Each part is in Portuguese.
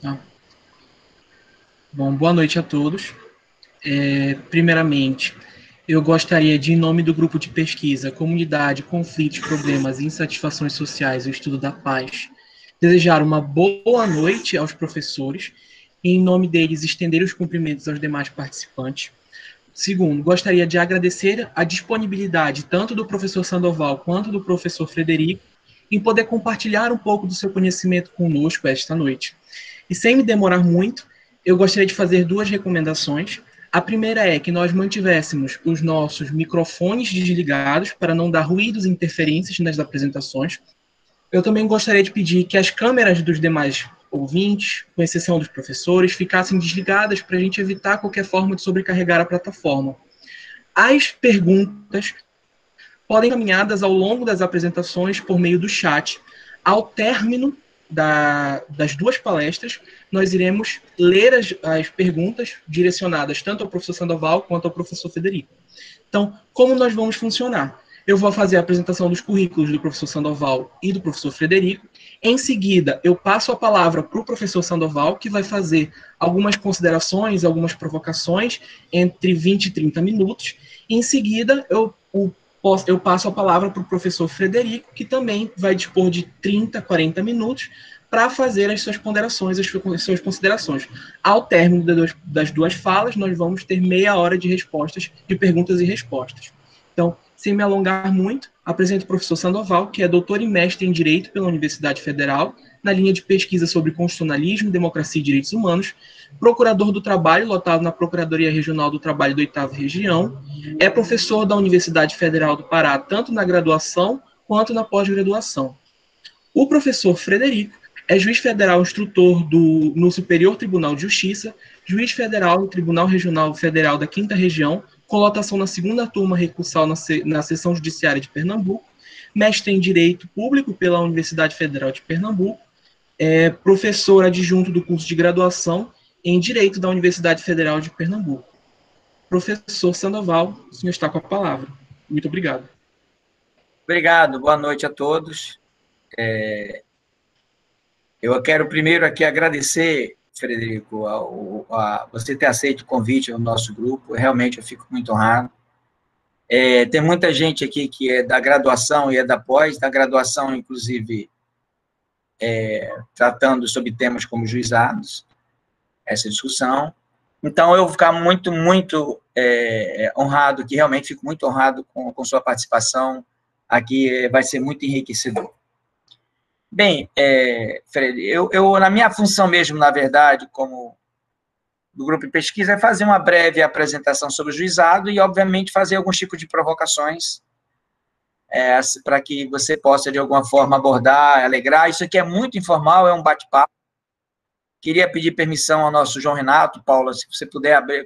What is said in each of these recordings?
Ah, bom, boa noite a todos. Primeiramente, eu gostaria de, em nome do grupo de pesquisa Comunidade, Conflitos, Problemas e Insatisfações Sociais, o Estudo da Paz, desejar uma boa noite aos professores e, em nome deles, estender os cumprimentos aos demais participantes. Segundo, gostaria de agradecer a disponibilidade tanto do professor Sandoval quanto do professor Frederico em poder compartilhar um pouco do seu conhecimento conosco esta noite. E sem me demorar muito, eu gostaria de fazer duas recomendações. A primeira é que nós mantivéssemos os nossos microfones desligados para não dar ruídos e interferências nas apresentações. Eu também gostaria de pedir que as câmeras dos demais ouvintes, com exceção dos professores, ficassem desligadas para a gente evitar qualquer forma de sobrecarregar a plataforma. As perguntas podem ser encaminhadas ao longo das apresentações por meio do chat. Ao término das duas palestras, nós iremos ler as perguntas direcionadas tanto ao professor Sandoval quanto ao professor Federico. Então, como nós vamos funcionar? Eu vou fazer a apresentação dos currículos do professor Sandoval e do professor Frederico. Em seguida, eu passo a palavra para o professor Sandoval, que vai fazer algumas considerações, algumas provocações, entre 20 e 30 minutos. Em seguida, eu passo a palavra para o professor Frederico, que também vai dispor de 30, 40 minutos para fazer as suas ponderações, as suas considerações. Ao término das duas falas, nós vamos ter meia hora de respostas, de perguntas e respostas. Então, sem me alongar muito, apresento o professor Sandoval, que é doutor e mestre em Direito pela Universidade Federal, na linha de pesquisa sobre constitucionalismo, democracia e direitos humanos, procurador do trabalho, lotado na Procuradoria Regional do Trabalho da 8ª Região, é professor da Universidade Federal do Pará, tanto na graduação quanto na pós-graduação. O professor Frederico é juiz federal instrutor no Superior Tribunal de Justiça, juiz federal no Tribunal Regional Federal da 5ª Região, com lotação na segunda turma recursal na Seção Judiciária de Pernambuco, mestre em Direito Público pela Universidade Federal de Pernambuco, é professor adjunto do curso de graduação em Direito da Universidade Federal de Pernambuco. Professor Sandoval, o senhor está com a palavra. Muito obrigado. Obrigado, boa noite a todos. Eu quero primeiro aqui agradecer, Frederico, você ter aceito o convite ao nosso grupo, realmente eu fico muito honrado. Tem muita gente aqui que é da graduação e é da pós, da graduação, inclusive, tratando sobre temas como juizados, essa discussão. Então, eu vou ficar muito, muito honrado, que realmente fico muito honrado com sua participação aqui, vai ser muito enriquecedor. Bem, Fred, eu, na minha função mesmo, na verdade, como do grupo de pesquisa, é fazer uma breve apresentação sobre o juizado e, obviamente, fazer alguns tipos de provocações para que você possa, de alguma forma, abordar, alegrar. Isso aqui é muito informal, é um bate-papo. Queria pedir permissão ao nosso João Renato, Paula, se você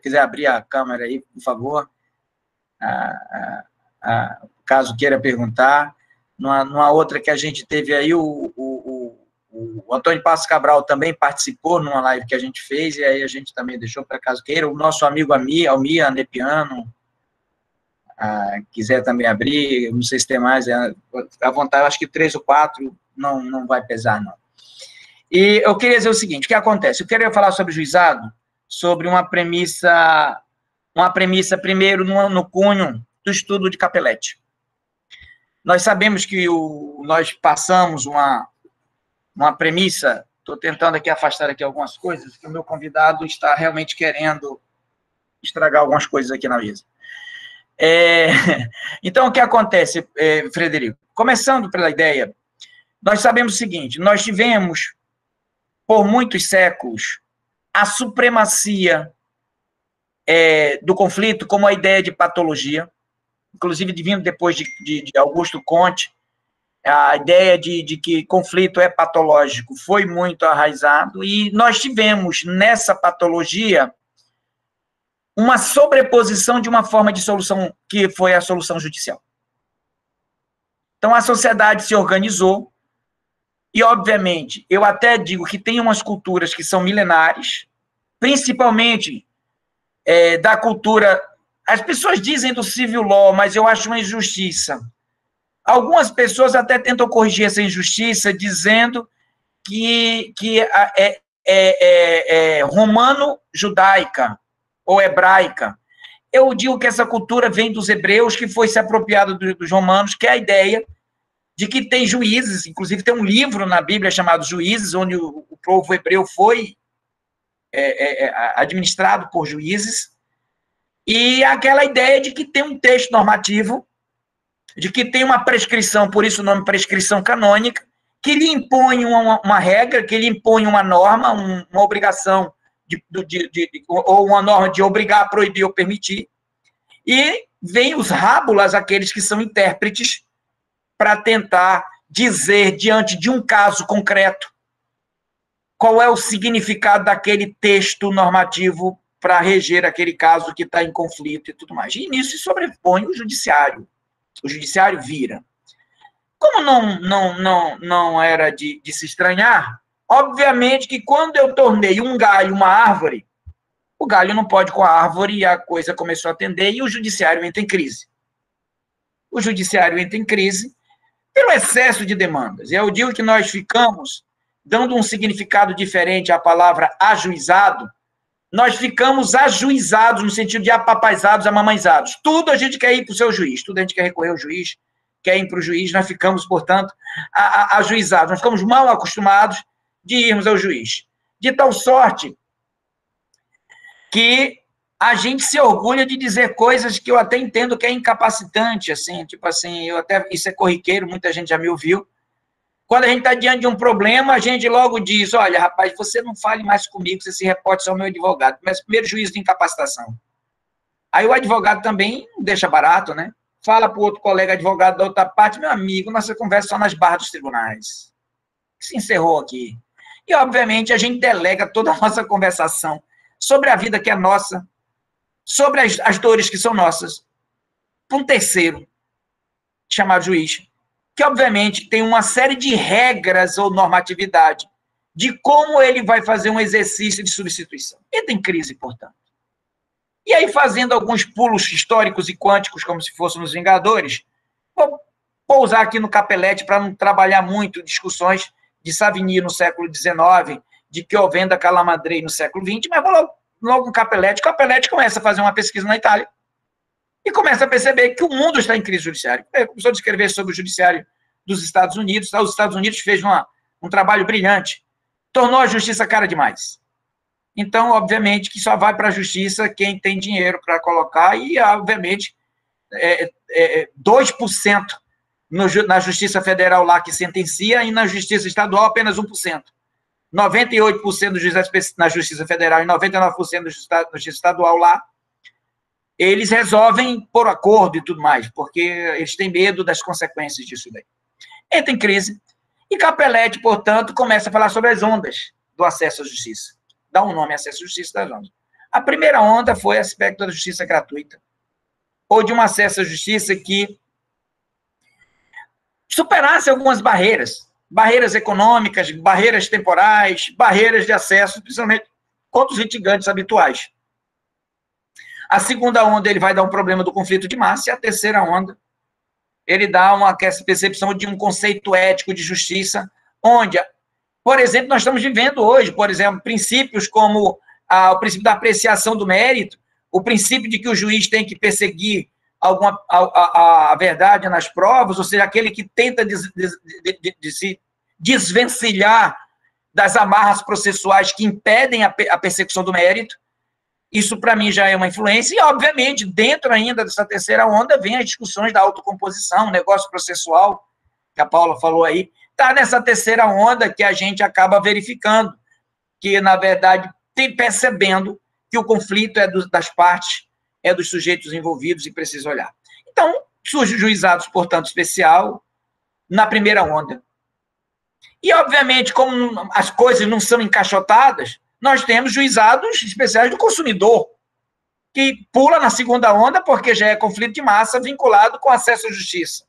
quiser abrir a câmera aí, por favor, caso queira perguntar. Numa outra que a gente teve aí, o Antônio Passos Cabral também participou numa live que a gente fez, e aí a gente também deixou para caso queira. O nosso amigo Almir Andepiano, quiser também abrir, não sei se tem mais, à vontade, acho que 3 ou 4 não vai pesar, não. E eu queria dizer o seguinte, o que acontece? Eu queria falar sobre o juizado, sobre uma premissa primeiro no cunho do estudo de Capelletti. Nós sabemos que nós passamos uma premissa, estou tentando aqui afastar aqui algumas coisas, que o meu convidado está realmente querendo estragar algumas coisas aqui na mesa. Então, o que acontece, Frederico? Começando pela ideia, nós sabemos o seguinte, nós tivemos, por muitos séculos, a supremacia do conflito como a ideia de patologia, inclusive vindo depois de Augusto Comte, a ideia de que conflito é patológico foi muito arraizado, e nós tivemos nessa patologia uma sobreposição de uma forma de solução que foi a solução judicial. Então, a sociedade se organizou, e, obviamente, eu até digo que tem umas culturas que são milenares, principalmente da cultura... As pessoas dizem do civil law, mas eu acho uma injustiça. Algumas pessoas até tentam corrigir essa injustiça, dizendo que romano-judaica ou hebraica. Eu digo que essa cultura vem dos hebreus, que foi se apropriada dos romanos, que é a ideia de que tem juízes, inclusive tem um livro na Bíblia chamado Juízes, onde o povo hebreu foi administrado por juízes, e aquela ideia de que tem um texto normativo, de que tem uma prescrição, por isso o nome prescrição canônica, que lhe impõe uma regra, que lhe impõe uma norma, uma obrigação, ou uma norma de obrigar, proibir ou permitir, e vem os rábulas, aqueles que são intérpretes, para tentar dizer, diante de um caso concreto, qual é o significado daquele texto normativo para reger aquele caso que está em conflito e tudo mais. E nisso se sobrepõe o judiciário. O judiciário vira. Como não era de se estranhar, obviamente que quando eu tornei um galho uma árvore, o galho não pode com a árvore e a coisa começou a atender e o judiciário entra em crise. O judiciário entra em crise pelo excesso de demandas. Eu digo que nós ficamos dando um significado diferente à palavra ajuizado, nós ficamos ajuizados no sentido de apapaizados, amamãezados. Tudo a gente quer ir para o seu juiz, tudo a gente quer recorrer ao juiz, quer ir para o juiz, nós ficamos, portanto, ajuizados. Nós ficamos mal acostumados de irmos ao juiz. De tal sorte que a gente se orgulha de dizer coisas que eu até entendo que é incapacitante, assim, tipo assim, isso é corriqueiro, muita gente já me ouviu. Quando a gente está diante de um problema, a gente logo diz, olha, rapaz, você não fale mais comigo, você se reporte ao meu advogado. Mas primeiro juízo de incapacitação. Aí o advogado também deixa barato, né? Fala para o outro colega advogado da outra parte, meu amigo, nossa conversa só nas barras dos tribunais. Se encerrou aqui. E, obviamente, a gente delega toda a nossa conversação sobre a vida que é nossa, sobre as dores que são nossas, para um terceiro, chamado juiz, que, obviamente, tem uma série de regras ou normatividade de como ele vai fazer um exercício de substituição. Entra em crise, portanto. E aí, fazendo alguns pulos históricos e quânticos, como se fossem nos Vingadores, vou pousar aqui no Capelletti para não trabalhar muito discussões de Savigny no século XIX, de Chiovenda Calamadrei no século XX, mas vou logo no Capelletti. O Capelletti começa a fazer uma pesquisa na Itália e começa a perceber que o mundo está em crise judiciária. Ele começou a escrever sobre o judiciário dos Estados Unidos. Os Estados Unidos fez um trabalho brilhante, tornou a justiça cara demais. Então, obviamente, que só vai para a justiça quem tem dinheiro para colocar e, obviamente, 2% na Justiça Federal lá que sentencia e na Justiça Estadual apenas 1%. 98% dos juízes na Justiça Federal e 99% na Justiça Estadual lá, eles resolvem por acordo e tudo mais, porque eles têm medo das consequências disso daí. Entra em crise. E Capelletti, portanto, começa a falar sobre as ondas do acesso à justiça. Dá um nome, acesso à justiça das ondas. A primeira onda foi o aspecto da justiça gratuita, ou de um acesso à justiça que superasse algumas barreiras econômicas, barreiras temporais, barreiras de acesso, principalmente contra os litigantes habituais. A segunda onda, ele vai dar um problema do conflito de massa, e a terceira onda, ele dá uma percepção de um conceito ético de justiça, onde, por exemplo, nós estamos vivendo hoje, por exemplo, princípios como o princípio da apreciação do mérito, o princípio de que o juiz tem que perseguir a verdade nas provas, ou seja, aquele que tenta de se desvencilhar das amarras processuais que impedem a persecução do mérito. Isso, para mim, já é uma influência. E, obviamente, dentro ainda dessa terceira onda, vem as discussões da autocomposição, negócio processual, que a Paula falou aí. Está nessa terceira onda que a gente acaba verificando que, na verdade, percebendo que o conflito é das partes, é dos sujeitos envolvidos e precisa olhar. Então, surge o juizado, portanto, especial na primeira onda. E, obviamente, como as coisas não são encaixotadas, nós temos juizados especiais do consumidor, que pula na segunda onda porque já é conflito de massa vinculado com acesso à justiça.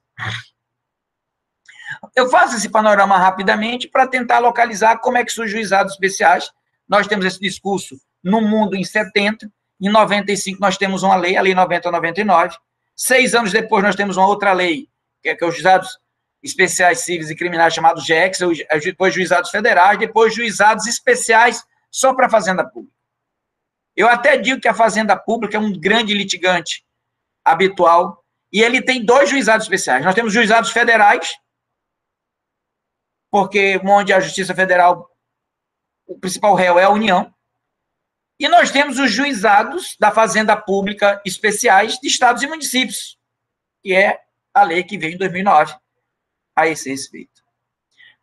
Eu faço esse panorama rapidamente para tentar localizar como é que surgem juizados especiais. Nós temos esse discurso no mundo em 70, em 95 nós temos uma lei, a Lei 90/99. 6 anos depois nós temos uma outra lei, que é os juizados especiais civis e criminais, chamados GECs, depois juizados federais, depois juizados especiais só para a Fazenda Pública. Eu até digo que a Fazenda Pública é um grande litigante habitual, e ele tem 2 juizados especiais. Nós temos juizados federais, porque onde a Justiça Federal, o principal réu é a União, e nós temos os juizados da Fazenda Pública especiais de estados e municípios, que é a lei que veio em 2009 a esse respeito.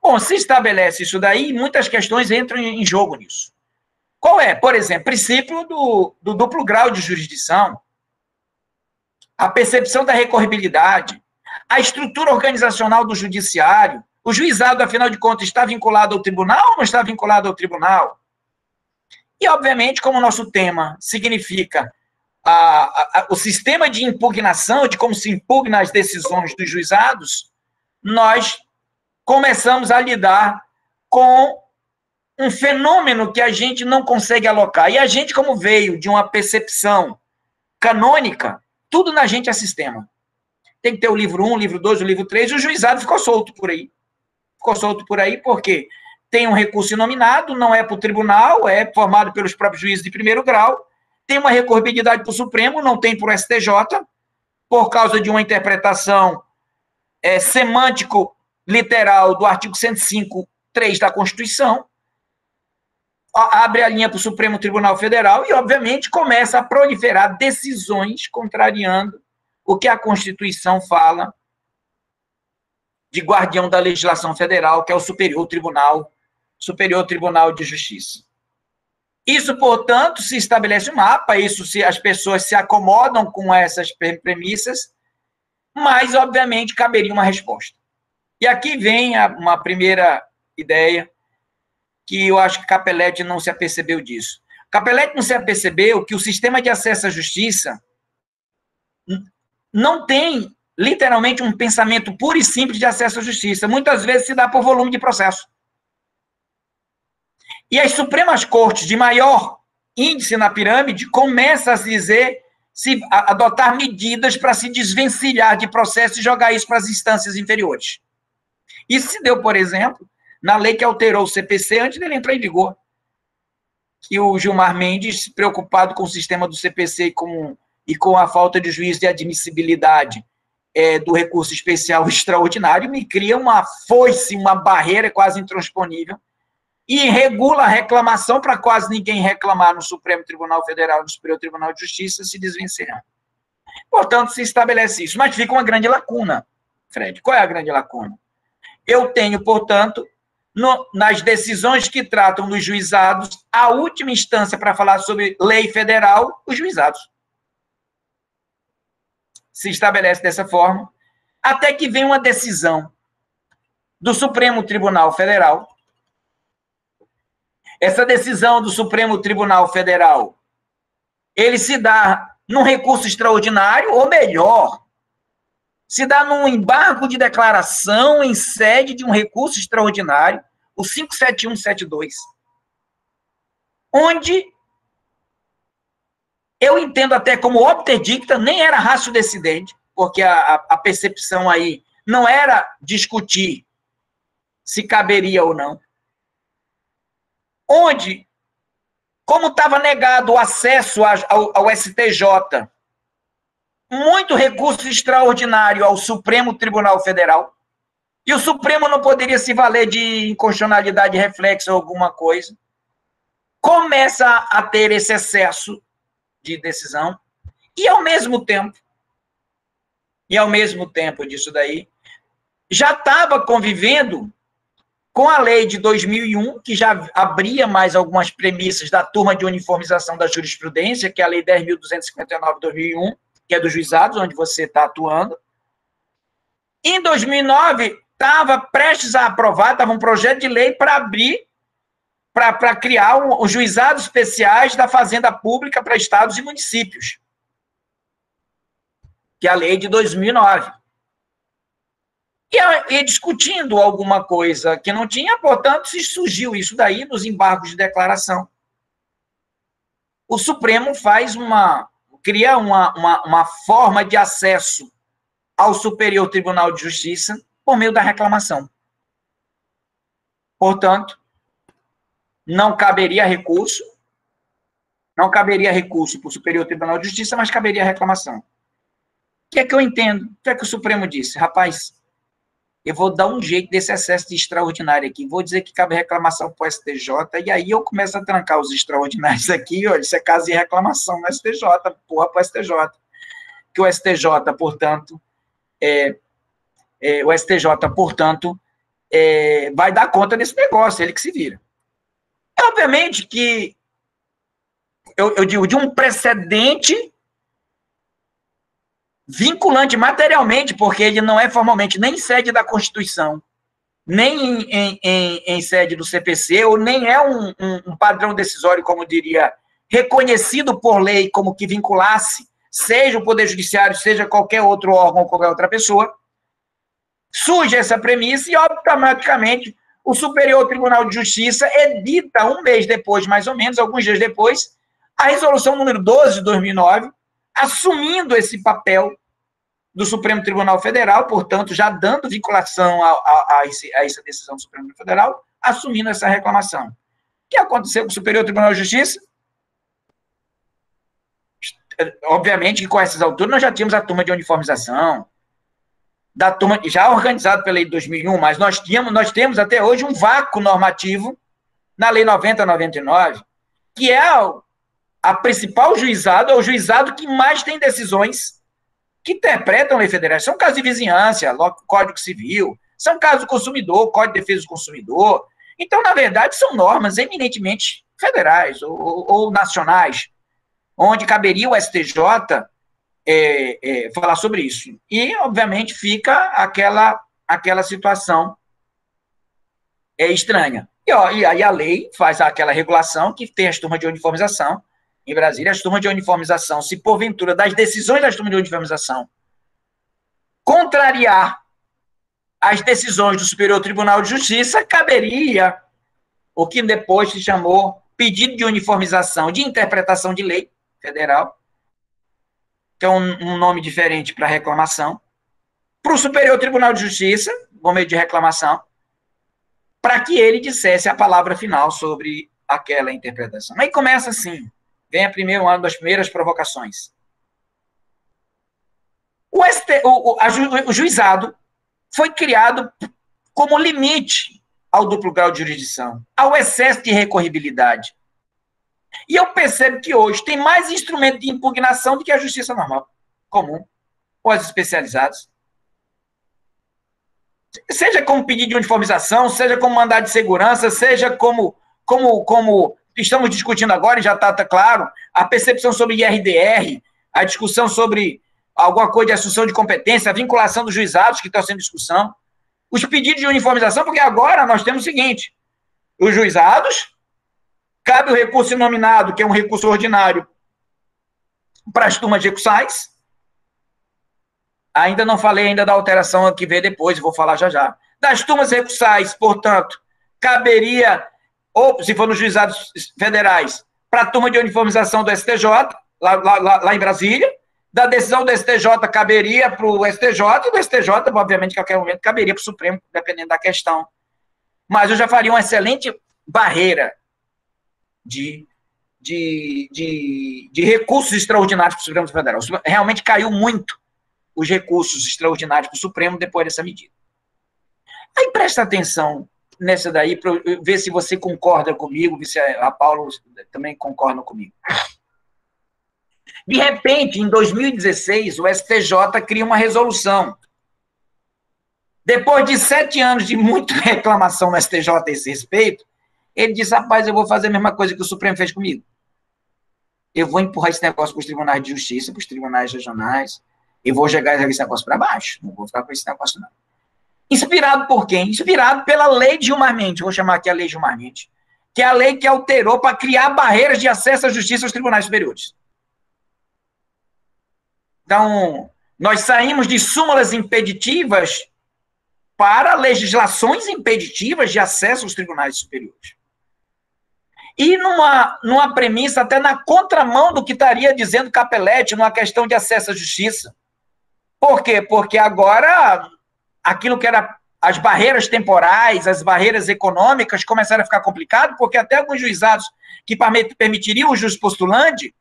Bom, se estabelece isso daí, muitas questões entram em jogo nisso. Qual é, por exemplo, o princípio do duplo grau de jurisdição, a percepção da recorribilidade, a estrutura organizacional do judiciário, o juizado, afinal de contas, está vinculado ao tribunal ou não está vinculado ao tribunal? E, obviamente, como o nosso tema significa o sistema de impugnação, de como se impugna as decisões dos juizados, nós começamos a lidar com um fenômeno que a gente não consegue alocar. E a gente, como veio de uma percepção canônica, tudo na gente é sistema. Tem que ter o livro 1, o livro 2, o livro 3, o juizado ficou solto por aí. Ficou solto por aí porque tem um recurso inominado, não é para o tribunal, é formado pelos próprios juízes de primeiro grau, tem uma recorribilidade para o Supremo, não tem para o STJ, por causa de uma interpretação semântico-literal do artigo 105.3 da Constituição, abre a linha para o Supremo Tribunal Federal e, obviamente, começa a proliferar decisões contrariando o que a Constituição fala de guardião da legislação federal, que é o Superior Tribunal de Justiça. Isso, portanto, se estabelece um mapa, as pessoas se acomodam com essas premissas, mas, obviamente, caberia uma resposta. E aqui vem uma primeira ideia, que eu acho que Capelletti não se apercebeu disso. Capelletti não se apercebeu que o sistema de acesso à justiça não tem, literalmente, um pensamento puro e simples de acesso à justiça. Muitas vezes se dá por volume de processo. E as Supremas Cortes de maior índice na pirâmide começam a adotar medidas para se desvencilhar de processo e jogar isso para as instâncias inferiores. Isso se deu, por exemplo, na lei que alterou o CPC antes dele entrar em vigor. Que o Gilmar Mendes, preocupado com o sistema do CPC e com a falta de juízo de admissibilidade do recurso especial extraordinário, me cria uma foice, uma barreira quase intransponível, e regula a reclamação para quase ninguém reclamar no Supremo Tribunal Federal, no Superior Tribunal de Justiça, se desvencilhar. Portanto, se estabelece isso. Mas fica uma grande lacuna, Fred. Qual é a grande lacuna? Eu tenho, portanto, nas decisões que tratam dos juizados, a última instância para falar sobre lei federal, os juizados. Se estabelece dessa forma, até que vem uma decisão do Supremo Tribunal Federal. Essa decisão do Supremo Tribunal Federal, ele se dá num recurso extraordinário, ou melhor, se dá num embargo de declaração em sede de um recurso extraordinário, o 57172, onde eu entendo até como obter dicta, nem era ratio decidente, porque a percepção aí não era discutir se caberia ou não, onde, como estava negado o acesso ao STJ, muito recurso extraordinário ao Supremo Tribunal Federal, e o Supremo não poderia se valer de inconstitucionalidade reflexa ou alguma coisa, começa a ter esse excesso de decisão, e ao mesmo tempo disso daí, já estava convivendo com a lei de 2001, que já abria mais algumas premissas da turma de uniformização da jurisprudência, que é a lei 10.259 de 2001, que é dos juizados, onde você está atuando. Em 2009, estava prestes a aprovar, estava um projeto de lei para abrir, para criar os juizados especiais da Fazenda Pública para estados e municípios, que é a lei de 2009. E discutindo alguma coisa que não tinha, portanto, se surgiu isso daí nos embargos de declaração. O Supremo cria uma forma de acesso ao Superior Tribunal de Justiça por meio da reclamação. Portanto, não caberia recurso, não caberia recurso para o Superior Tribunal de Justiça, mas caberia reclamação. O que é que eu entendo? O que é que o Supremo disse? Rapaz, eu vou dar um jeito desse excesso de extraordinário aqui, vou dizer que cabe reclamação para o STJ, e aí eu começo a trancar os extraordinários aqui, olha, isso é caso de reclamação no STJ, porra para o STJ. Que o STJ, portanto, vai dar conta desse negócio, ele que se vira. Obviamente que eu digo de um precedente vinculante materialmente, porque ele não é formalmente nem sede da Constituição, nem em sede do CPC, ou nem é um padrão decisório, como diria, reconhecido por lei como que vinculasse, seja o Poder Judiciário, seja qualquer outro órgão ou qualquer outra pessoa. Surge essa premissa e, automaticamente, o Superior Tribunal de Justiça edita, um mês depois, mais ou menos, alguns dias depois, a resolução número 12 de 2009, assumindo esse papel do Supremo Tribunal Federal, portanto, já dando vinculação a essa decisão do Supremo Tribunal Federal, assumindo essa reclamação. O que aconteceu com o Superior Tribunal de Justiça? Obviamente que com essas alturas nós já tínhamos a turma de uniformização, da turma já organizada pela lei de 2001, mas nós temos até hoje um vácuo normativo na lei 90/99, que é a principal juizado, é o juizado que mais tem decisões que interpretam a lei federal. São casos de vizinhança, Código Civil, são casos do consumidor, Código de Defesa do Consumidor. Então, na verdade, são normas eminentemente federais ou nacionais, onde caberia o STJ falar sobre isso. E, obviamente, fica aquela situação estranha. E aí a lei faz aquela regulação que tem as turmas de uniformização. Em Brasília, as turmas de uniformização, se porventura das decisões das turmas de uniformização contrariar as decisões do Superior Tribunal de Justiça, caberia o que depois se chamou pedido de uniformização de interpretação de lei federal, que é um nome diferente para reclamação, para o Superior Tribunal de Justiça, por meio de reclamação, para que ele dissesse a palavra final sobre aquela interpretação. Aí começa assim, vem uma das primeiras provocações. O juizado foi criado como limite ao duplo grau de jurisdição, ao excesso de recorribilidade. E eu percebo que hoje tem mais instrumento de impugnação do que a justiça normal, comum, ou as especializadas. Seja como pedido de uniformização, seja como mandado de segurança, seja como estamos discutindo agora, e já está claro, a percepção sobre IRDR, a discussão sobre alguma coisa de assunção de competência, a vinculação dos juizados que estão sendo discussão, os pedidos de uniformização, porque agora nós temos o seguinte, os juizados, cabe o recurso inominado, que é um recurso ordinário, para as turmas recursais. Ainda não falei ainda da alteração que veio depois, vou falar já já. Das turmas recursais, portanto, caberia, ou se for nos juizados federais, para a turma de uniformização do STJ, lá em Brasília. Da decisão do STJ caberia para o STJ, e do STJ, obviamente, em qualquer momento, caberia para o Supremo, dependendo da questão. Mas eu já faria uma excelente barreira de recursos extraordinários para o Supremo Federal. Realmente caiu muito os recursos extraordinários para o Supremo depois dessa medida. Aí presta atenção nessa daí, para ver se você concorda comigo, ver se a Paula também concorda comigo. De repente, em 2016, o STJ cria uma resolução. Depois de 7 anos de muita reclamação no STJ a esse respeito, ele disse, rapaz, eu vou fazer a mesma coisa que o Supremo fez comigo. Eu vou empurrar esse negócio para os tribunais de justiça, para os tribunais regionais, e vou jogar esse negócio para baixo. Não vou ficar com esse negócio, não. Inspirado por quem? Inspirado pela lei de Gilmar Mendes, vou chamar aqui a lei de Gilmar Mendes, que é a lei que alterou para criar barreiras de acesso à justiça aos tribunais superiores. Então, nós saímos de súmulas impeditivas para legislações impeditivas de acesso aos tribunais superiores. E numa premissa até na contramão do que estaria dizendo Capelletti, numa questão de acesso à justiça. Por quê? Porque agora aquilo que era as barreiras temporais, as barreiras econômicas começaram a ficar complicado, porque até alguns juizados que permitiriam o jus postulandi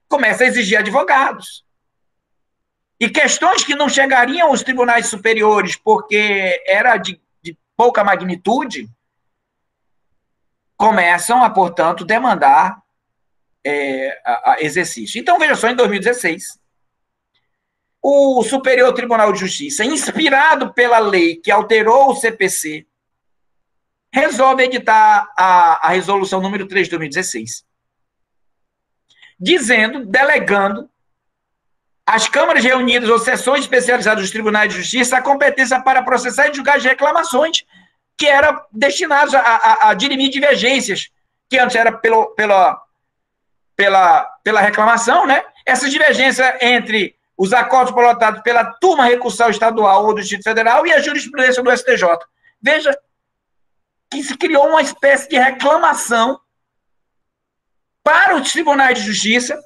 começam a exigir advogados. E questões que não chegariam aos tribunais superiores porque era de pouca magnitude, começam a, portanto, demandar exercício. Então, veja só, em 2016, o Superior Tribunal de Justiça, inspirado pela lei que alterou o CPC, resolve editar a resolução número 3 de 2016, delegando às câmaras reunidas ou sessões especializadas dos tribunais de justiça a competência para processar e julgar as reclamações que eram destinadas a dirimir divergências, que antes era pela reclamação, né? Essa divergência entre os acordos colocados pela turma recursal estadual ou do Distrito Federal e a jurisprudência do STJ. Veja que se criou uma espécie de reclamação para os tribunais de justiça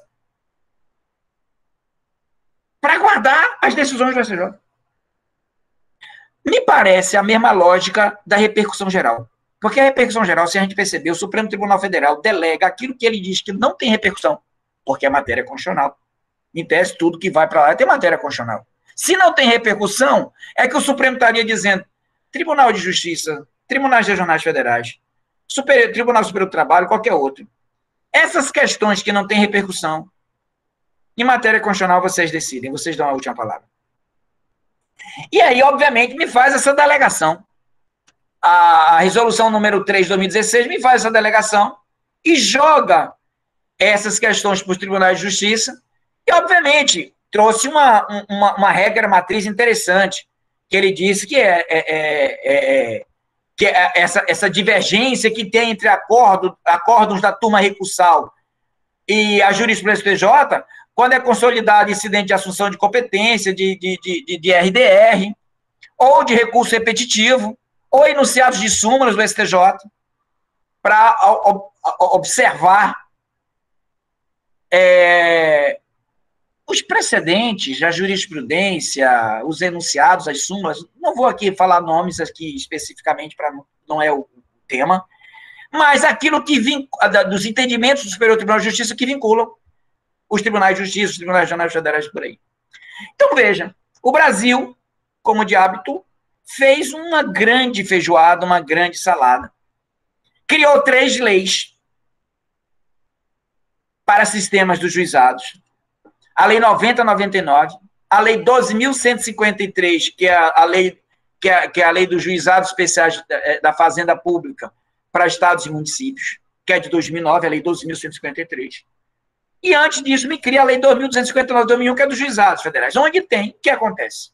para guardar as decisões do STJ. Me parece a mesma lógica da repercussão geral. Porque a repercussão geral, se a gente perceber, o Supremo Tribunal Federal delega aquilo que ele diz que não tem repercussão, porque é matéria constitucional. Em tese, tudo que vai para lá tem matéria constitucional. Se não tem repercussão, é que o Supremo estaria dizendo Tribunal de Justiça, Tribunais Regionais Federais, Tribunal Superior do Trabalho, qualquer outro. Essas questões que não têm repercussão, em matéria constitucional, vocês decidem, vocês dão a última palavra. E aí, obviamente, me faz essa delegação. A resolução número 3 de 2016 me faz essa delegação e joga essas questões para os tribunais de justiça e, obviamente, trouxe uma regra matriz interessante, que ele disse que essa divergência que tem entre acordos da turma recursal e a jurisprudência do STJ, quando é consolidado incidente de assunção de competência, de RDR, ou de recurso repetitivo, ou enunciados de súmulas do STJ, para observar os precedentes, a jurisprudência, os enunciados, as súmulas. Não vou aqui falar nomes aqui especificamente, não é o tema, mas aquilo que dos entendimentos do Superior Tribunal de Justiça que vinculam os tribunais de justiça, os tribunais regionais federais por aí. Então, veja, o Brasil, como de hábito, fez uma grande feijoada, uma grande salada. Criou 3 leis para sistemas dos juizados. A Lei 90/99, a Lei 12.153, que é a lei dos juizados especiais da Fazenda Pública para estados e municípios, que é de 2009, a Lei 12.153. E antes disso, me cria a Lei 2.259 de 2001, que é dos juizados federais. Onde tem, o que acontece?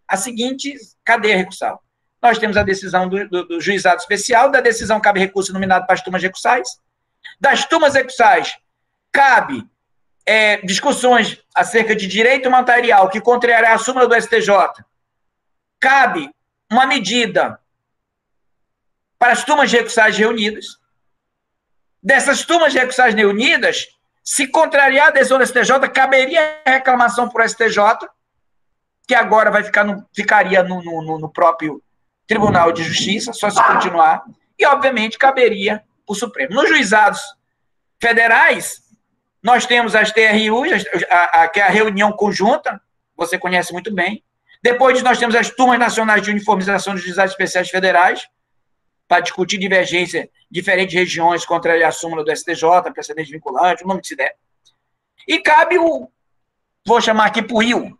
A seguinte cadeia recursal. Nós temos a decisão do juizado especial, da decisão cabe recurso nominado para as turmas recursais. Das turmas recursais, cabe discussões acerca de direito material que contrariará a súmula do STJ. Cabe uma medida para as turmas recursais reunidas. Dessas turmas recursais reunidas, se contrariar a decisão do STJ, caberia reclamação para o STJ, que agora ficaria no próprio Tribunal de Justiça, só se continuar, e, obviamente, caberia para o Supremo. Nos juizados federais, nós temos as TRUs, que é a reunião conjunta, você conhece muito bem. Depois nós temos as turmas nacionais de uniformização dos juizados especiais federais, para discutir divergência, diferentes regiões contra a súmula do STJ, precedente vinculante, o nome que se der. E cabe vou chamar aqui para o RIO,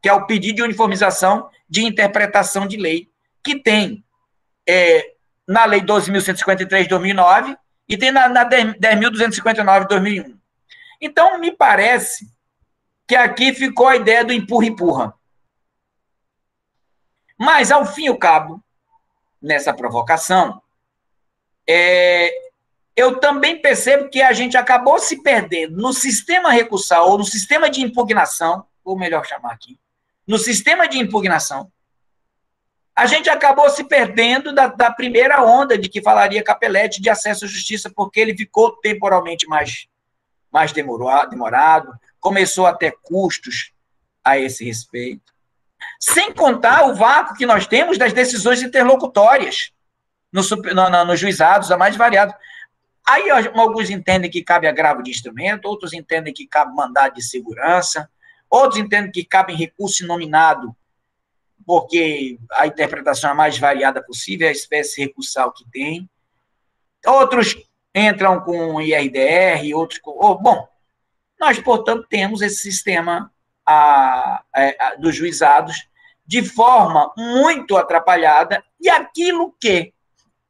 que é o pedido de uniformização de interpretação de lei, que tem na Lei 12.153 de 2009 e tem na 10.259 de 2001. Então, me parece que aqui ficou a ideia do empurra-empurra. Mas, ao fim e ao cabo, nessa provocação, eu também percebo que a gente acabou se perdendo no sistema recursal, ou no sistema de impugnação, ou melhor chamar aqui, no sistema de impugnação, a gente acabou se perdendo da primeira onda de que falaria Capelletti de acesso à justiça, porque ele ficou temporalmente mais demorado, começou a ter custos a esse respeito. Sem contar o vácuo que nós temos das decisões interlocutórias nos juizados, a mais variado. Aí alguns entendem que cabe agravo de instrumento, outros entendem que cabe mandado de segurança, outros entendem que cabe recurso inominado, porque a interpretação é a mais variada possível, é a espécie recursal que tem. Outros entram com IRDR, outros com... Bom, nós, portanto, temos esse sistema dos juizados de forma muito atrapalhada, e aquilo que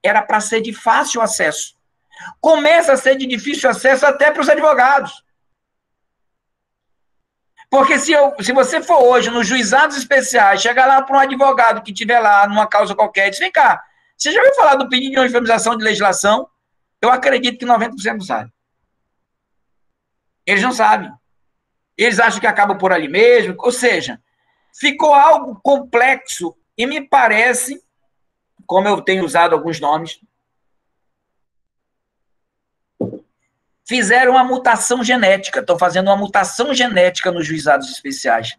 era para ser de fácil acesso começa a ser de difícil acesso até para os advogados. Porque se você for hoje nos juizados especiais, chegar lá para um advogado que estiver lá numa causa qualquer e diz, vem cá, você já ouviu falar do pedido de uniformização de legislação? Eu acredito que 90% não sabe. Eles não sabem. Eles acham que acaba por ali mesmo. Ou seja, ficou algo complexo e me parece, como eu tenho usado alguns nomes, fizeram uma mutação genética, estão fazendo uma mutação genética nos juizados especiais.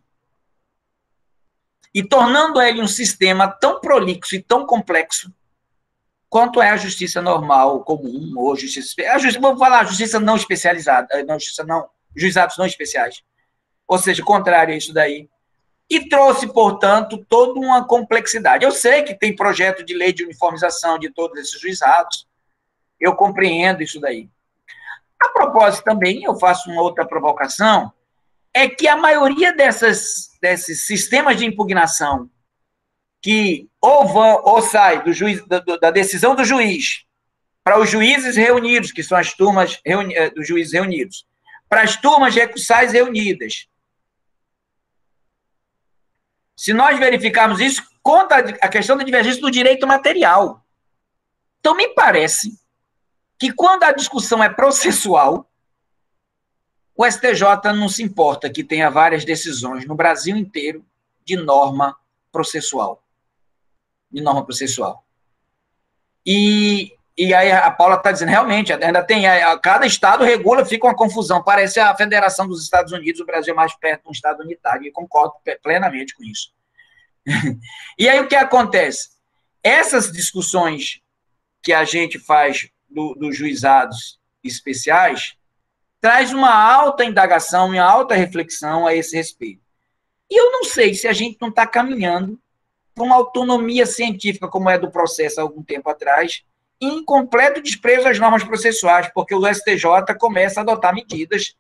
E tornando ele um sistema tão prolixo e tão complexo quanto é a justiça normal, comum, ou justiça... Vamos falar justiça não especializada, juizados não especiais. Ou seja, contrário a isso daí. E trouxe, portanto, toda uma complexidade. Eu sei que tem projeto de lei de uniformização de todos esses juizados. Eu compreendo isso daí. A propósito também, eu faço uma outra provocação, é que a maioria desses sistemas de impugnação que ou sai da decisão do juiz para os juízes reunidos, que são as turmas dos juízes reunidos, para as turmas recursais reunidas. Se nós verificarmos isso, conta a questão da divergência do direito material. Então, me parece que quando a discussão é processual, o STJ não se importa que tenha várias decisões no Brasil inteiro de norma processual. E aí a Paula está dizendo, realmente, ainda tem, cada estado regula, fica uma confusão, parece a Federação dos Estados Unidos, o Brasil é mais perto de um estado unitário, e concordo plenamente com isso. E aí o que acontece? Essas discussões que a gente faz dos juizados especiais traz uma alta indagação, uma alta reflexão a esse respeito. E eu não sei se a gente não está caminhando para uma autonomia científica, como é do processo há algum tempo atrás, em completo desprezo às normas processuais, porque o STJ começa a adotar medidas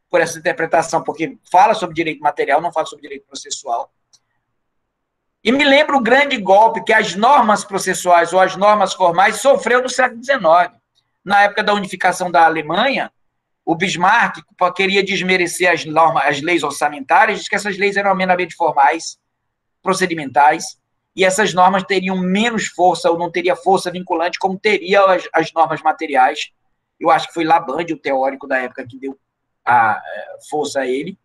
por essa interpretação, porque fala sobre direito material, não fala sobre direito processual. E me lembra o grande golpe que as normas processuais ou as normas formais sofreu no século XIX. Na época da unificação da Alemanha, o Bismarck queria desmerecer as leis orçamentárias, diz que essas leis eram amenamente formais, procedimentais, e essas normas teriam menos força, ou não teria força vinculante, como teria as normas materiais. Eu acho que foi Labande, o teórico da época, que deu a força a ele.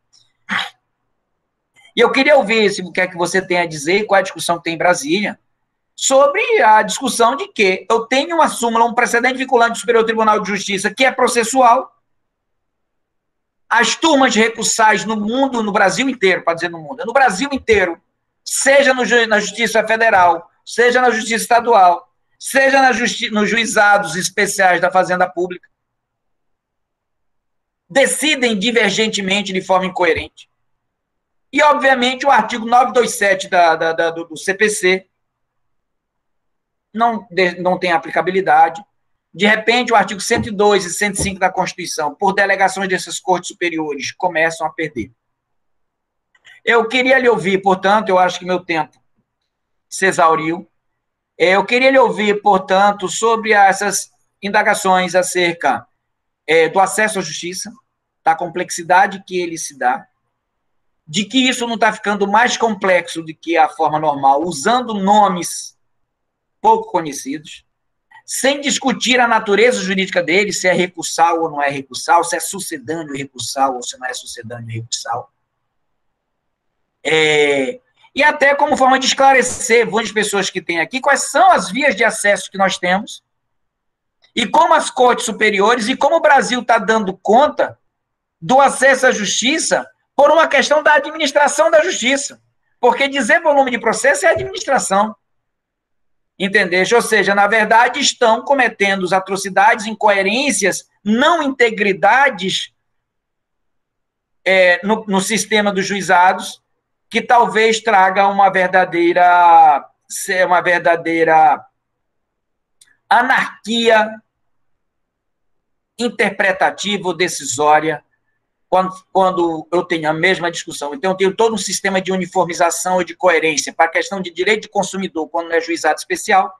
E eu queria ouvir o que é que você tem a dizer, qual é a discussão que tem em Brasília, sobre a discussão de que eu tenho uma súmula, um precedente vinculante do Superior Tribunal de Justiça, que é processual. As turmas recursais no mundo, no Brasil inteiro, para dizer no mundo, no Brasil inteiro, seja na Justiça Federal, seja na Justiça Estadual, seja nos juizados especiais da Fazenda Pública, decidem divergentemente de forma incoerente. E, obviamente, o artigo 927 do CPC não tem aplicabilidade. De repente, o artigo 102 e 105 da Constituição, por delegações dessas cortes superiores, começam a perder. Eu queria lhe ouvir, portanto, eu acho que meu tempo se exauriu. Eu queria lhe ouvir, portanto, sobre essas indagações acerca do acesso à justiça, da complexidade que ele se dá, de que isso não está ficando mais complexo do que a forma normal, usando nomes pouco conhecidos, sem discutir a natureza jurídica dele, se é recursal ou não é recursal, se é sucedâneo recursal ou se não é sucedâneo recursal. E até como forma de esclarecer muitas pessoas que tem aqui, quais são as vias de acesso que nós temos, e como as cortes superiores, e como o Brasil está dando conta do acesso à justiça por uma questão da administração da justiça. Porque dizer volume de processo é administração. Entendeste? Ou seja, na verdade, estão cometendo atrocidades, incoerências, não integridades no sistema dos juizados, que talvez traga uma verdadeira anarquia interpretativa ou decisória quando eu tenho a mesma discussão. Então, eu tenho todo um sistema de uniformização e de coerência para a questão de direito de consumidor, quando não é juizado especial,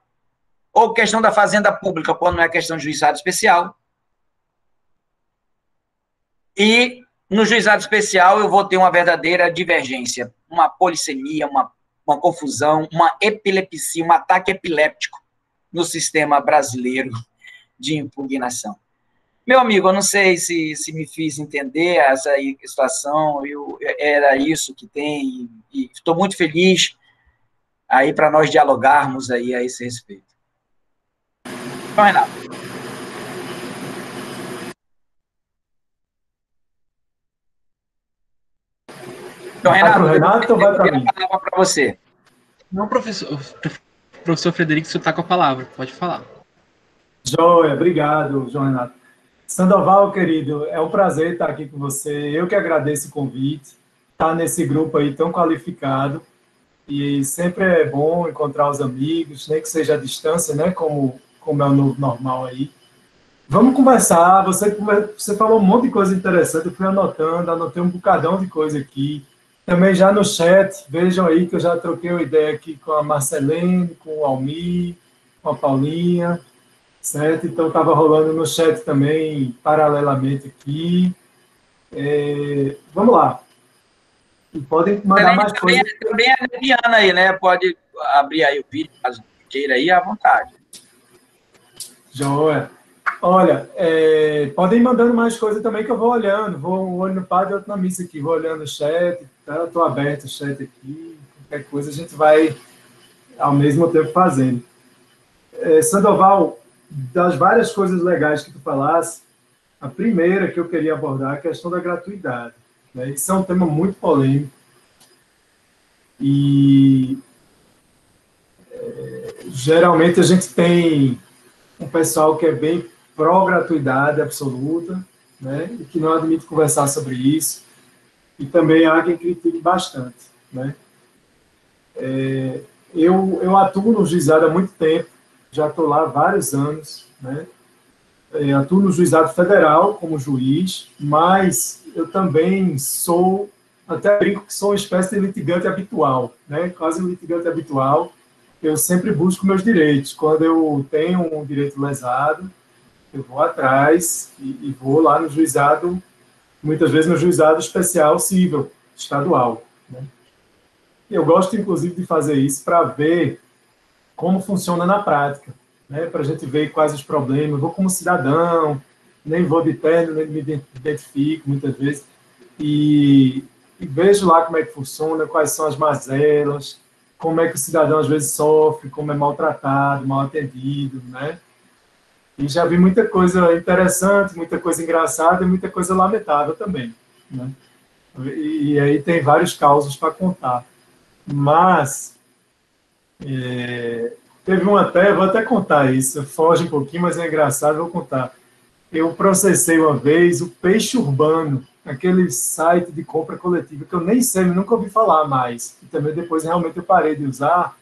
ou questão da fazenda pública, quando não é questão de juizado especial. E no juizado especial eu vou ter uma verdadeira divergência, uma polissemia, uma confusão, uma epilepsia, um ataque epiléptico no sistema brasileiro de impugnação. Meu amigo, eu não sei se me fiz entender essa situação, era isso que tem, e estou muito feliz aí para nós dialogarmos aí a esse respeito. Então, Renato. Então, Renato, vai para mim? Para você. Não, professor Frederico, você está com a palavra, pode falar. Joia, obrigado, João Renato. Sandoval, querido, é um prazer estar aqui com você. Eu que agradeço o convite, estar nesse grupo aí tão qualificado. E sempre é bom encontrar os amigos, nem que seja à distância, né? Como é o novo normal aí. Vamos conversar. Você falou um monte de coisa interessante, eu fui anotei um bocadão de coisa aqui. Também já no chat, vejam aí que eu já troquei uma ideia aqui com a Marcelene, com o Almir, com a Paulinha. Certo? Então, estava rolando no chat também, paralelamente aqui. Vamos lá. E podem mandar mais coisas. Também a Diana aí, né? Pode abrir aí o vídeo, caso queira aí, à vontade. Joia. Olha, podem ir mandando mais coisas também que eu vou olhando. Vou um olho no padre e outro na missa aqui. Vou olhando o chat, tá? Estou aberto o chat aqui. Qualquer coisa a gente vai, ao mesmo tempo, fazendo. Sandoval, das várias coisas legais que tu falasse, a primeira que eu queria abordar é a questão da gratuidade. Né? Isso é um tema muito polêmico. E geralmente a gente tem um pessoal que é bem pró-gratuidade absoluta, né? E que não admite conversar sobre isso. E também há quem critique bastante. Né? Eu atuo no juizado há muito tempo, já estou lá há vários anos, né? Atuo no juizado federal como juiz, mas eu também até brinco que sou uma espécie de litigante habitual, né? Quase um litigante habitual. Eu sempre busco meus direitos. Quando eu tenho um direito lesado, eu vou atrás e vou lá no juizado, muitas vezes no juizado especial civil, estadual. Né? Eu gosto, inclusive, de fazer isso para ver como funciona na prática, né? Para a gente ver quais os problemas. Eu vou como cidadão, nem vou de terno, nem me identifico muitas vezes, e vejo lá como é que funciona, quais são as mazelas, como é que o cidadão às vezes sofre, como é maltratado, mal atendido, né? E já vi muita coisa interessante, muita coisa engraçada e muita coisa lamentável também, né? E aí tem vários causos para contar. Mas teve vou até contar isso, foge um pouquinho, mas é engraçado, vou contar. Eu processei uma vez o Peixe Urbano, aquele site de compra coletiva, que eu nem sei, eu nunca ouvi falar mais. E também depois realmente eu parei de usar.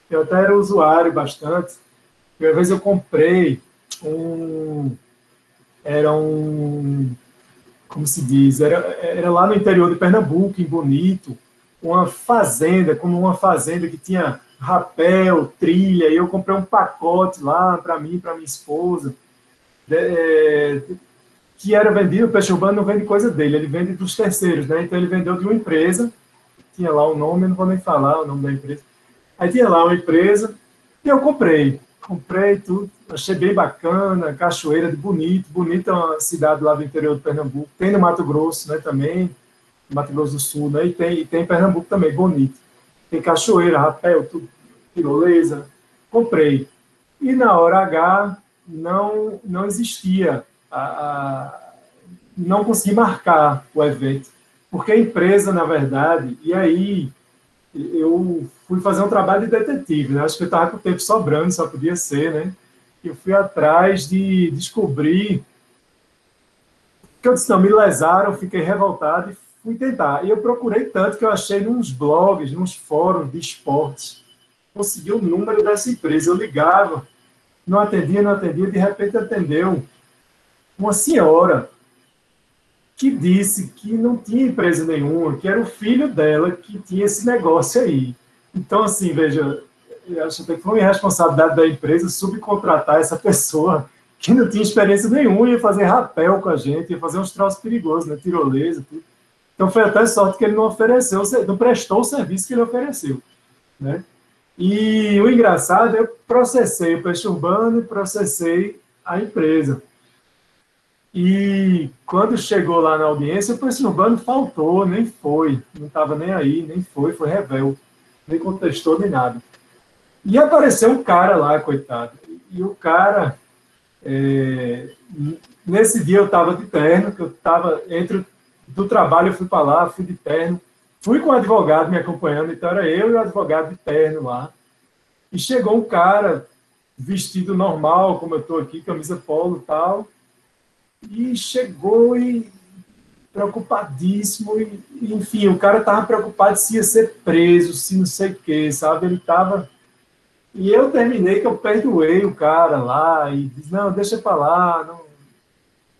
Eu até era usuário bastante. E uma vez eu comprei como se diz, era lá no interior de Pernambuco, em Bonito, uma fazenda que tinha rapel, trilha, e eu comprei um pacote lá para mim, para minha esposa, que era vendido. O Peixe Urbano não vende coisa dele, ele vende dos terceiros, né? Então ele vendeu de uma empresa, tinha lá o nome, eu não vou nem falar o nome da empresa. Aí tinha lá uma empresa, e eu comprei tudo, achei bem bacana, Cachoeira de Bonito. Bonito é uma cidade lá do interior do Pernambuco, tem no Mato Grosso, né, também, no Mato Grosso do Sul, né, e tem em Pernambuco também, Bonito. Tem cachoeira, rapel, tudo, tirolesa, comprei. E na hora H não existia, não consegui marcar o evento, porque a empresa, na verdade, e aí eu fui fazer um trabalho de detetive, né? Acho que eu estava com o tempo sobrando, só podia ser, né? Eu fui atrás de descobrir, que eu disse, não, me lesaram, fiquei revoltado e fui tentar. E eu procurei tanto que eu achei nos blogs, nos fóruns de esportes, consegui o número dessa empresa. Eu ligava, não atendia, de repente atendeu uma senhora que disse que não tinha empresa nenhuma, que era o filho dela que tinha esse negócio aí. Então, assim, veja, eu acho que foi uma irresponsabilidade da empresa subcontratar essa pessoa que não tinha experiência nenhuma, ia fazer rapel com a gente, ia fazer uns troços perigosos, né, tirolesa, tudo. Então, foi até sorte que ele não ofereceu, não prestou o serviço que ele ofereceu, né? E o engraçado, eu processei o Peixe Urbano e processei a empresa. E quando chegou lá na audiência, o Peixe Urbano faltou, nem foi, não estava nem aí, nem foi revel, nem contestou, nem nada. E apareceu um cara lá, coitado. E o cara, nesse dia eu estava de terno, que eu estava do trabalho, eu fui para lá, fui de terno, fui com o advogado me acompanhando, então era eu e o advogado de terno lá. E chegou um cara vestido normal, como eu estou aqui, camisa polo e tal, e chegou e preocupadíssimo, e enfim, o cara estava preocupado se ia ser preso, se não sei o quê, sabe? Ele estava... E eu terminei que eu perdoei o cara lá, e disse, não, deixa para lá,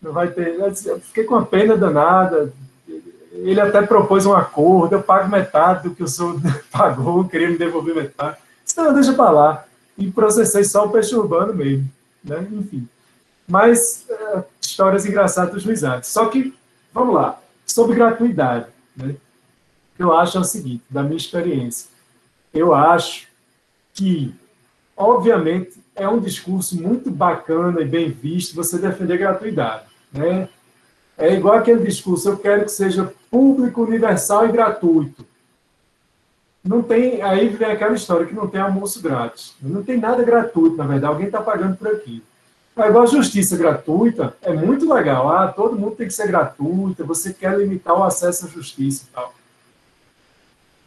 não vai ter... Eu fiquei com uma pena danada. Ele até propôs um acordo, eu pago metade do que o senhor pagou, queria me devolver metade. Disse, não, deixa para lá. E processei só o Peixe Urbano mesmo, né? Enfim. Mas, histórias engraçadas dos juizados. Só que, vamos lá, sobre gratuidade, né? O que eu acho é o seguinte, da minha experiência. Eu acho que, obviamente, é um discurso muito bacana e bem visto você defender gratuidade, né? É igual aquele discurso, eu quero que seja público, universal e gratuito. Não tem, aí vem aquela história que não tem almoço grátis. Não tem nada gratuito, na verdade, alguém está pagando por aqui. Agora, a justiça gratuita é muito legal. Todo mundo tem que ser gratuita, você quer limitar o acesso à justiça e tal.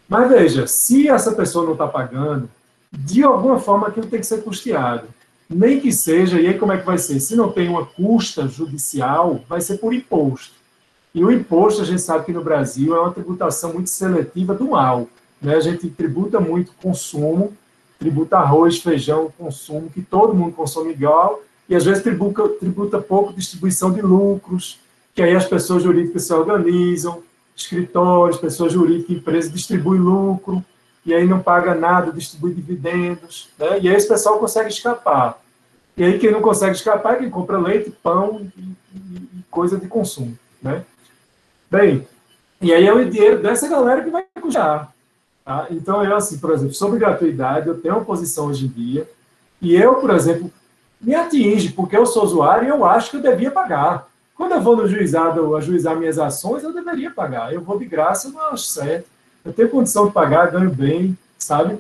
Mas veja, se essa pessoa não está pagando, de alguma forma aquilo tem que ser custeado. Nem que seja, e aí como é que vai ser? Se não tem uma custa judicial, vai ser por imposto. E o imposto, a gente sabe que no Brasil é uma tributação muito seletiva do mal, né? A gente tributa muito consumo, tributa arroz, feijão, consumo, que todo mundo consome igual, e às vezes tributa pouco distribuição de lucros, que aí as pessoas jurídicas se organizam, escritórios, pessoas jurídicas, empresas distribuem lucro, e aí não paga nada, distribui dividendos, né? E aí esse pessoal consegue escapar. E aí quem não consegue escapar é quem compra leite, pão e coisa de consumo, né? Bem, e aí é o dinheiro dessa galera que vai custear. Tá? Então, eu, assim, por exemplo, sobre gratuidade, eu tenho uma posição hoje em dia, e eu, por exemplo, me atinge, porque eu sou usuário e eu acho que eu devia pagar. Quando eu vou no juizado ajuizar minhas ações, eu deveria pagar. Eu vou de graça, eu não acho certo. Eu tenho condição de pagar, ganho bem, sabe?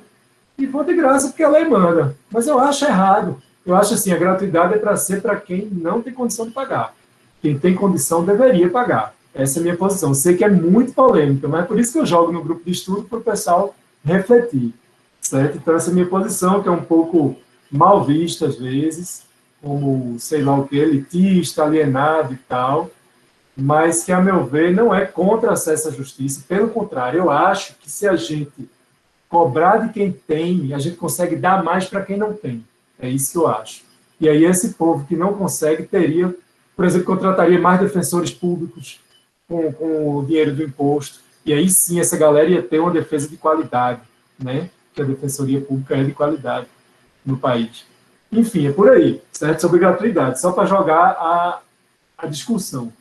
E vou de graça porque a lei manda. Mas eu acho errado. Eu acho assim, a gratuidade é para ser para quem não tem condição de pagar. Quem tem condição deveria pagar. Essa é a minha posição. Sei que é muito polêmica, mas é por isso que eu jogo no grupo de estudo para o pessoal refletir. Certo? Então, essa é a minha posição, que é um pouco mal vista às vezes, como, sei lá o que, elitista, alienado e tal, mas que, a meu ver, não é contra acesso à justiça. Pelo contrário, eu acho que se a gente cobrar de quem tem, a gente consegue dar mais para quem não tem. É isso que eu acho. E aí esse povo que não consegue teria, por exemplo, contrataria mais defensores públicos com o dinheiro do imposto. E aí sim essa galera ia ter uma defesa de qualidade, né? Que a defensoria pública é de qualidade no país. Enfim, é por aí, certo? Sobre gratuidade, só para jogar a discussão,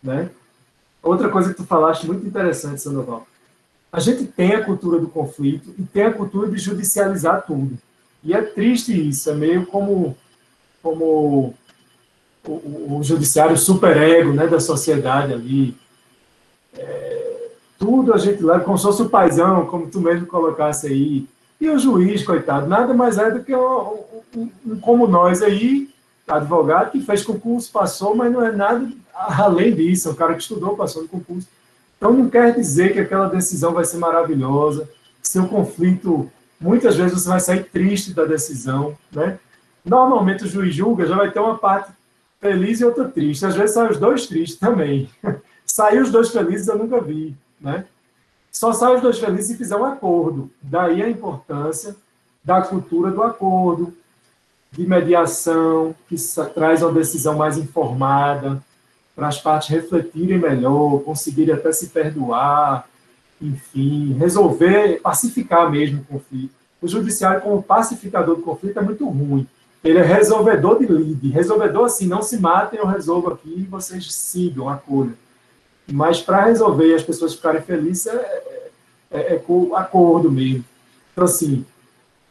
né? Outra coisa que tu falaste muito interessante, Sandoval. A gente tem a cultura do conflito e tem a cultura de judicializar tudo. E é triste isso, é meio como o judiciário superego, né, da sociedade ali. Tudo a gente leva como se fosse o paizão, como tu mesmo colocasse aí. E o juiz, coitado, nada mais é do que um como nós aí, advogado, que fez concurso, passou, mas não é nada além disso. É um cara que estudou, passou no concurso. Então, não quer dizer que aquela decisão vai ser maravilhosa, seu conflito, muitas vezes você vai sair triste da decisão, né? Normalmente o juiz julga, já vai ter uma parte feliz e outra triste. Às vezes saem os dois tristes também. Sair os dois felizes eu nunca vi, né? Só saem os dois felizes se fizer um acordo. Daí a importância da cultura do acordo, de mediação, que traz uma decisão mais informada, para as partes refletirem melhor, conseguirem até se perdoar, enfim, resolver, pacificar mesmo o conflito. O judiciário, como pacificador do conflito, é muito ruim. Ele é resolvedor de lide. Resolvedor, assim, não se matem, eu resolvo aqui e vocês sigam a acordo. Mas para resolver e as pessoas ficarem felizes, é com acordo mesmo. Então, assim,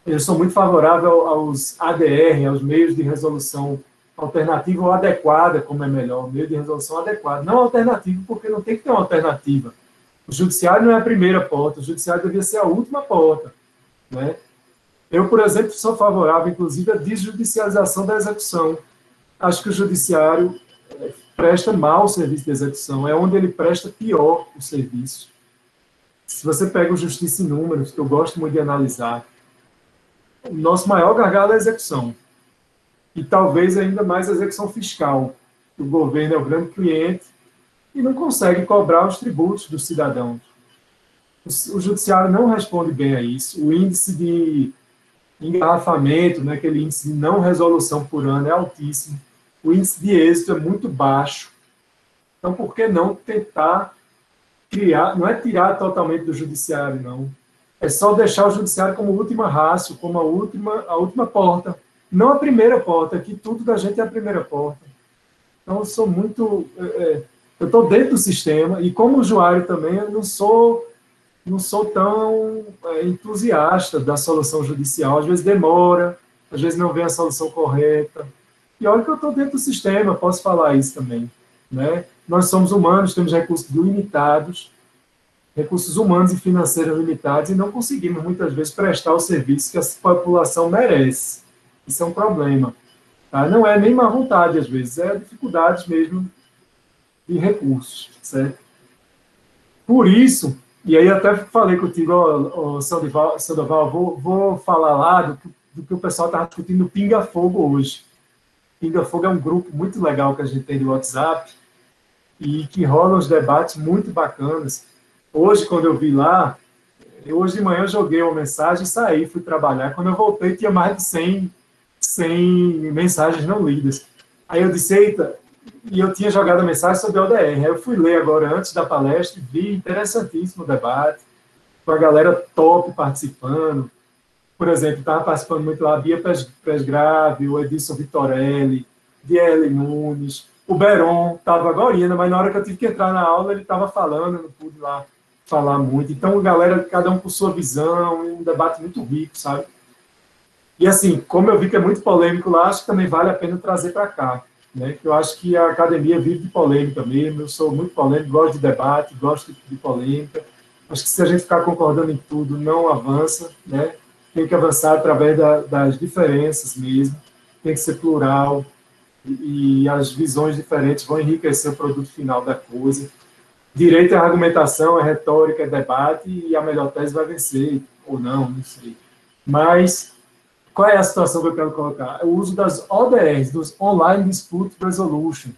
eu sou muito favorável aos ADR, aos meios de resolução alternativa ou adequada, como é melhor, meio de resolução adequado. Não alternativo, porque não tem que ter uma alternativa. O judiciário não é a primeira porta, o judiciário devia ser a última porta, né? Eu, por exemplo, sou favorável, inclusive, à desjudicialização da execução. Acho que o judiciário presta mal o serviço de execução, é onde ele presta pior o serviço. Se você pega o Justiça em Números, que eu gosto muito de analisar, o nosso maior gargalo é a execução. E talvez ainda mais a execução fiscal. O governo é o grande cliente e não consegue cobrar os tributos dos cidadãos. O judiciário não responde bem a isso. O índice de engarrafamento, né, aquele índice de não resolução por ano, é altíssimo. O índice de êxito é muito baixo. Então, por que não tentar criar, não é tirar totalmente do judiciário, não. É só deixar o judiciário como última rácio, como a última porta. Não a primeira porta, que tudo da gente é a primeira porta. Então, eu sou muito... eu estou dentro do sistema, e como usuário também, eu não sou tão entusiasta da solução judicial. Às vezes demora, às vezes não vem a solução correta. E olha que eu estou dentro do sistema, posso falar isso também, né? Nós somos humanos, temos recursos limitados, recursos humanos e financeiros limitados, e não conseguimos, muitas vezes, prestar o serviço que a população merece. Isso é um problema. Tá? Não é nem má vontade, às vezes, é dificuldades mesmo de recursos, certo? Por isso, e aí até falei contigo, Sandoval, vou falar lá do que o pessoal estava discutindo no Pinga Fogo hoje. Pinga Fogo é um grupo muito legal que a gente tem de WhatsApp e que rola uns debates muito bacanas. Hoje, quando eu vi lá, hoje de manhã eu joguei uma mensagem e saí, fui trabalhar. Quando eu voltei, tinha mais de 100 mensagens não lidas. Aí eu disse, eita, e eu tinha jogado a mensagem sobre a ODR. Aí eu fui ler agora, antes da palestra, e vi interessantíssimo o debate, com a galera top participando. Por exemplo, estava participando muito lá a Bia Presgrave, o Edilson Vitorelli, Diele Nunes, o Beron estava agora, mas na hora que eu tive que entrar na aula, ele estava falando, eu não pude lá falar muito. Então, galera, cada um com sua visão, um debate muito rico, sabe? E assim, como eu vi que é muito polêmico lá, acho que também vale a pena trazer para cá, né? Eu acho que a academia vive de polêmica mesmo, eu sou muito polêmico, gosto de debate, gosto de polêmica. Acho que se a gente ficar concordando em tudo, não avança, né? Tem que avançar através das diferenças mesmo, tem que ser plural, e as visões diferentes vão enriquecer o produto final da coisa. Direito é argumentação, é retórica, é debate, e a melhor tese vai vencer, ou não sei. Mas, qual é a situação que eu quero colocar? O uso das ODRs, dos Online Dispute Resolutions,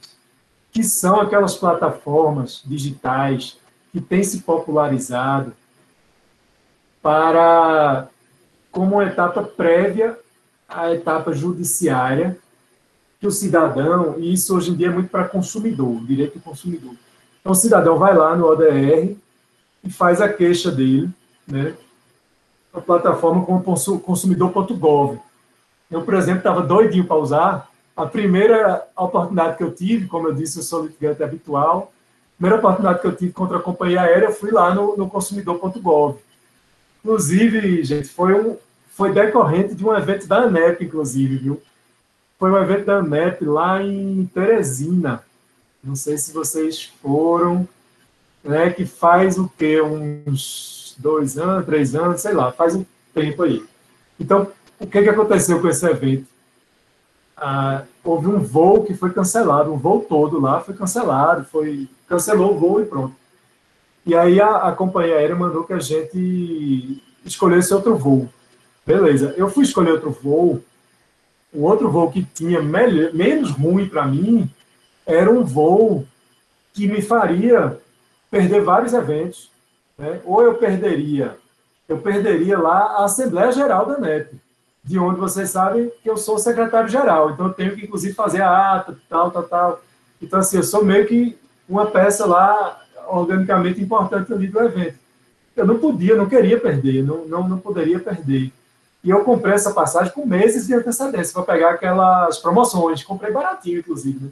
que são aquelas plataformas digitais que têm se popularizado como uma etapa prévia à etapa judiciária, que o cidadão, e isso hoje em dia é muito para consumidor, direito do consumidor. Então, o cidadão vai lá no ODR e faz a queixa dele, né, na plataforma como consumidor.gov. Eu, por exemplo, estava doidinho para usar. A primeira oportunidade que eu tive, como eu disse, eu sou litigante habitual, a primeira oportunidade que eu tive contra a companhia aérea, eu fui lá no consumidor.gov. Inclusive, gente, foi decorrente de um evento da ANEP, inclusive, viu? Foi um evento da ANEP lá em Teresina. Não sei se vocês foram, né? Que faz o quê? Uns 2 anos, 3 anos, sei lá, faz um tempo aí. Então, o que aconteceu com esse evento? Houve um voo que foi cancelado, um voo todo lá foi cancelado, cancelou o voo e pronto. E aí a companhia aérea mandou que a gente escolhesse outro voo. Beleza, eu fui escolher outro voo, o outro voo que tinha menos ruim para mim era um voo que me faria perder vários eventos, né? Ou eu perderia lá a Assembleia Geral da ANEP, de onde vocês sabem que eu sou secretário-geral, então eu tenho que, inclusive, fazer a ata, tal. Então, assim, eu sou meio que uma peça lá, organicamente importante ali do evento. Eu não queria perder, não poderia perder. E eu comprei essa passagem com meses de antecedência, para pegar aquelas promoções. Comprei baratinho, inclusive, né?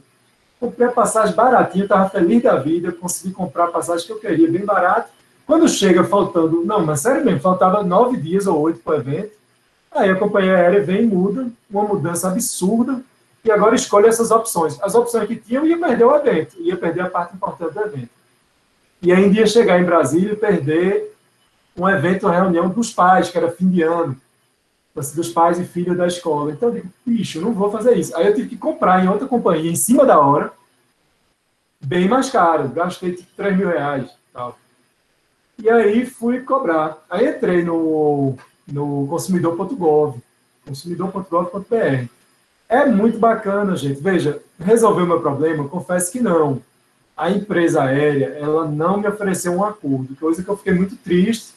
Comprei a passagem baratinha, estava feliz da vida, consegui comprar a passagem que eu queria, bem barato. Quando chega faltando, não, mas sério mesmo, faltava 9 dias ou 8 para o evento, aí a companhia aérea vem e muda, uma mudança absurda, e agora escolhe essas opções. As opções que tinham, ia perder o evento, ia perder a parte importante do evento. E ainda ia chegar em Brasília e perder um evento, uma reunião dos pais, que era fim de ano, dos pais e filhos da escola. Então eu digo, bicho, eu não vou fazer isso. Aí eu tive que comprar em outra companhia, em cima da hora, bem mais caro, gastei tipo R$3.000. Tal. E aí fui cobrar. Aí entrei no consumidor.gov, consumidor.gov.br. É muito bacana, gente. Veja, resolveu o meu problema? Confesso que não. A empresa aérea, ela não me ofereceu um acordo, coisa que eu fiquei muito triste,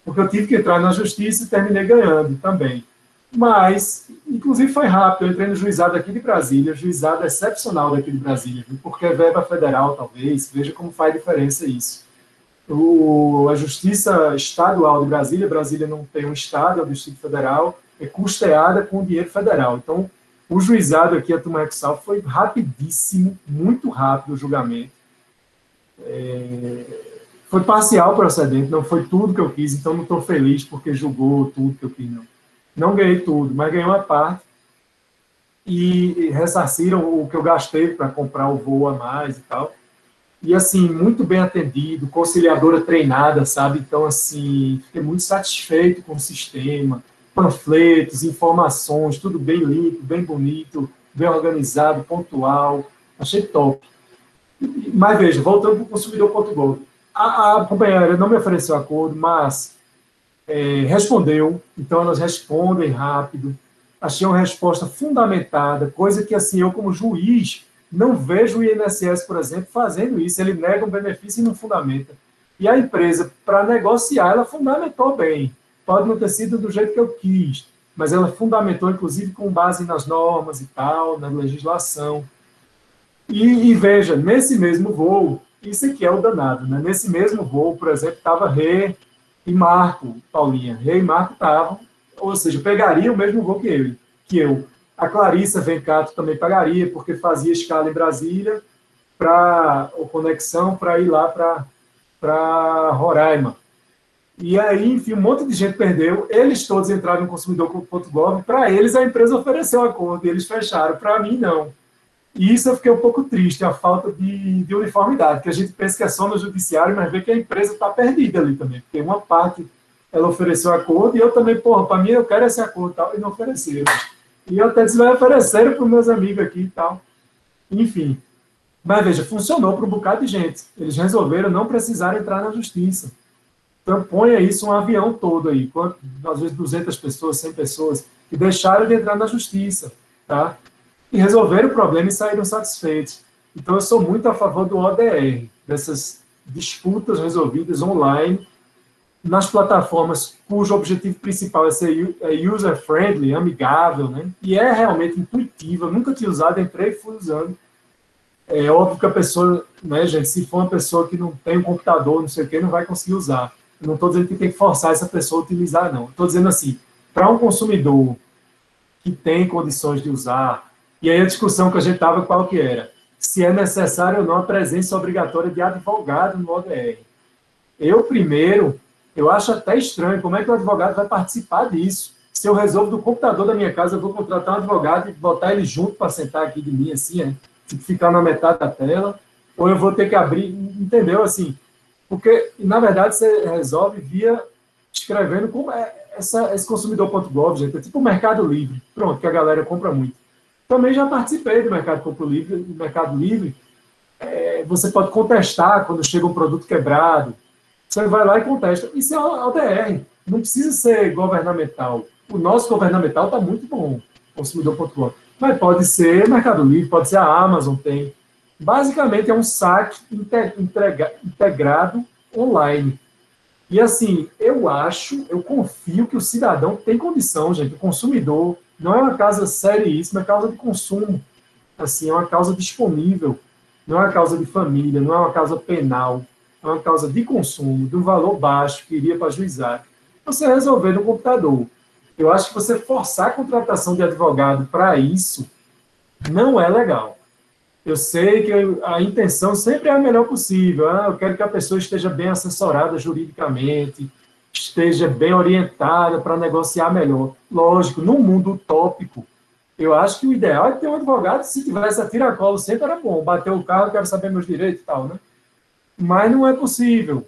porque eu tive que entrar na justiça e terminei ganhando também. Mas, inclusive, foi rápido. Eu entrei no juizado aqui de Brasília, juizado excepcional daqui de Brasília, porque é verba federal, talvez. Veja como faz diferença isso. A Justiça Estadual de Brasília, Brasília não tem um estado, é o Distrito Federal, é custeada com dinheiro federal. Então, o juizado aqui, a Tumaco-Sal, foi rapidíssimo, muito rápido o julgamento. Foi parcial o procedimento, não foi tudo que eu quis, então não estou feliz porque julgou tudo que eu quis, não. Não ganhei tudo, mas ganhei uma parte e ressarciram o que eu gastei para comprar o voo a mais e tal. E, assim, muito bem atendido, conciliadora treinada, sabe? Então, assim, fiquei muito satisfeito com o sistema, panfletos, informações, tudo bem limpo, bem bonito, bem organizado, pontual, achei top. Mas, veja, voltando para o consumidor.gov, a companhia aérea não me ofereceu acordo, mas respondeu, então elas respondem rápido, achei uma resposta fundamentada, coisa que, assim, eu como juiz não vejo o INSS, por exemplo, fazendo isso, ele nega um benefício e não fundamenta. E a empresa, para negociar, ela fundamentou bem, pode não ter sido do jeito que eu quis, mas ela fundamentou, inclusive, com base nas normas e tal, na legislação. E veja, nesse mesmo voo, isso aqui é o danado, né? Nesse mesmo voo, por exemplo, estava Rê e Marco, Paulinha. Rê e Marco estavam, ou seja, pegaria o mesmo voo que eu. A Clarissa Vencato também pagaria, porque fazia escala em Brasília, ou conexão para ir lá para Roraima. E aí, enfim, um monte de gente perdeu, eles todos entraram no consumidor.gov, para eles a empresa ofereceu acordo, e eles fecharam, para mim não. E isso eu fiquei um pouco triste, a falta de uniformidade, que a gente pensa que é só no judiciário, mas vê que a empresa está perdida ali também, porque uma parte ela ofereceu acordo, e eu também, para mim eu quero esse acordo e tal, e não ofereceram. E eu até disse, vai oferecer para os meus amigos aqui e tal. Enfim. Mas veja, funcionou para um bocado de gente. Eles resolveram não precisar entrar na justiça. Então, ponha isso um avião todo aí, às vezes 200 pessoas, 100 pessoas, que deixaram de entrar na justiça, tá? E resolveram o problema e saíram satisfeitos. Então, eu sou muito a favor do ODR, dessas disputas resolvidas online, nas plataformas cujo objetivo principal é ser user-friendly, amigável, né? E é realmente intuitiva, nunca tinha usado, entrei e fui usando. É óbvio que a pessoa, né, gente, se for uma pessoa que não tem um computador, não sei o quê, não vai conseguir usar. Eu não estou dizendo que tem que forçar essa pessoa a utilizar, não. Estou dizendo assim, para um consumidor que tem condições de usar, e aí a discussão que a gente estava, qual que era? Se é necessário ou não a presença obrigatória de advogado no ODR. Eu acho até estranho, como é que o advogado vai participar disso? Se eu resolvo do computador da minha casa, eu vou contratar um advogado e botar ele junto para sentar aqui de mim, assim, tipo, ficar na metade da tela, ou eu vou ter que abrir, entendeu? Assim, porque, na verdade, você resolve escrevendo como esse consumidor.gov, gente, é tipo o Mercado Livre, pronto, que a galera compra muito. Também já participei do Mercado Livre, você pode contestar quando chega um produto quebrado, você vai lá e contesta. Isso é ODR. Não precisa ser governamental. O nosso governamental está muito bom, consumidor.com. Mas pode ser Mercado Livre, pode ser a Amazon, tem. Basicamente, é um saque integrado online. E, assim, eu confio que o cidadão tem condição, gente. O consumidor não é uma causa seríssima, é causa de consumo. Assim, é uma causa disponível. Não é uma causa de família, não é uma causa penal. É uma causa de consumo, de um valor baixo que iria para juizado. Você resolver no computador. Eu acho que você forçar a contratação de advogado para isso não é legal. Eu sei que a intenção sempre é a melhor possível. Eu quero que a pessoa esteja bem assessorada juridicamente, esteja bem orientada para negociar melhor. Lógico, no mundo utópico, eu acho que o ideal é ter um advogado, se tivesse a tiracolo sempre era bom. Bateu o carro, quero saber meus direitos e tal, né? Mas não é possível.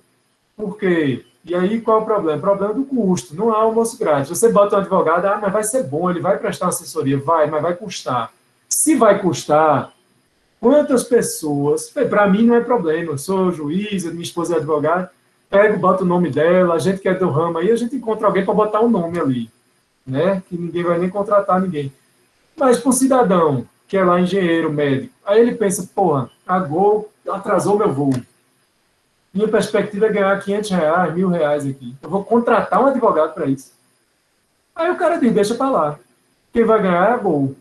Por quê? E aí, qual é o problema? O problema do custo. Não há almoço grátis. Você bota um advogado, mas vai ser bom, ele vai prestar assessoria. Vai, mas vai custar. Se vai custar, quantas pessoas... Para mim não é problema. Eu sou juiz, minha esposa é advogada. Pego, boto o nome dela, a gente que é do ramo aí, a gente encontra alguém para botar um nome ali. Né? Que ninguém vai nem contratar ninguém. Mas para um cidadão, que é lá engenheiro, médico, aí ele pensa, porra, a Gol atrasou meu voo. Minha perspectiva é ganhar R$500, R$1.000 aqui. Eu vou contratar um advogado para isso. Aí o cara diz, deixa para lá. Quem vai ganhar é a Gol.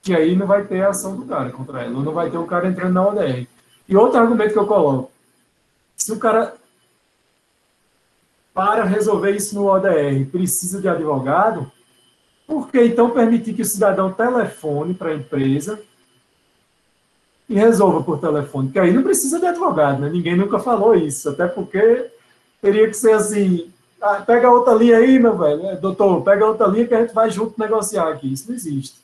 Que aí não vai ter a ação do cara contra ela. Não vai ter o cara entrando na ODR. E outro argumento que eu coloco. Se o cara, para resolver isso no ODR, precisa de advogado, por que então permitir que o cidadão telefone para a empresa e resolva por telefone? Porque aí não precisa de advogado, né? Ninguém nunca falou isso, até porque teria que ser assim, pega outra linha aí, meu velho, doutor, pega outra linha que a gente vai junto negociar aqui. Isso não existe.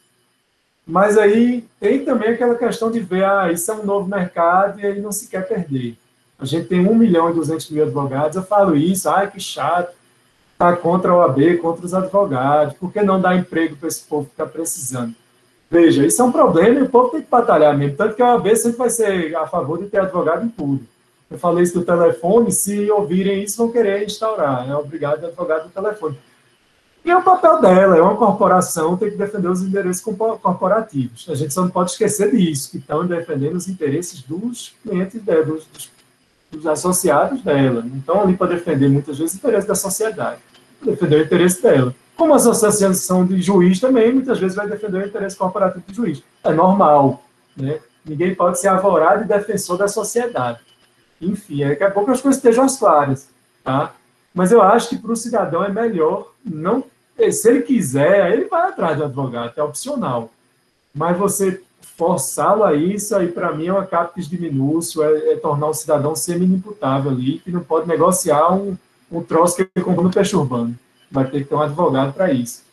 Mas aí tem também aquela questão de ver, isso é um novo mercado e aí não se quer perder. A gente tem 1.200.000 advogados, eu falo isso, que chato, tá contra a OAB, contra os advogados, por que não dar emprego para esse povo que está precisando? Veja, isso é um problema e o povo tem que batalhar mesmo, tanto que a OAB sempre vai ser a favor de ter advogado em tudo. Eu falei isso do telefone, se ouvirem isso vão querer instaurar, é obrigado de advogado do telefone. E é o papel dela, é uma corporação, tem que defender os interesses corporativos. A gente só não pode esquecer disso, que estão defendendo os interesses dos clientes dela, dos associados dela. Não estão ali para defender, muitas vezes, o interesse da sociedade. Defender o interesse dela. Como a associação de juiz também, muitas vezes, vai defender o interesse corporativo do juiz. É normal. Né? Ninguém pode ser alvorado e defensor da sociedade. Enfim, daqui a pouco as coisas estejam as claras. Tá? Mas eu acho que para o cidadão é melhor não... Se ele quiser, aí ele vai atrás do advogado, é opcional. Mas você forçá-lo a isso, aí para mim é uma captis diminúcio, é tornar o cidadão semi-imputável ali, que não pode negociar um troço que ele comprou no peixe urbano. Vai ter que ter um advogado para isso.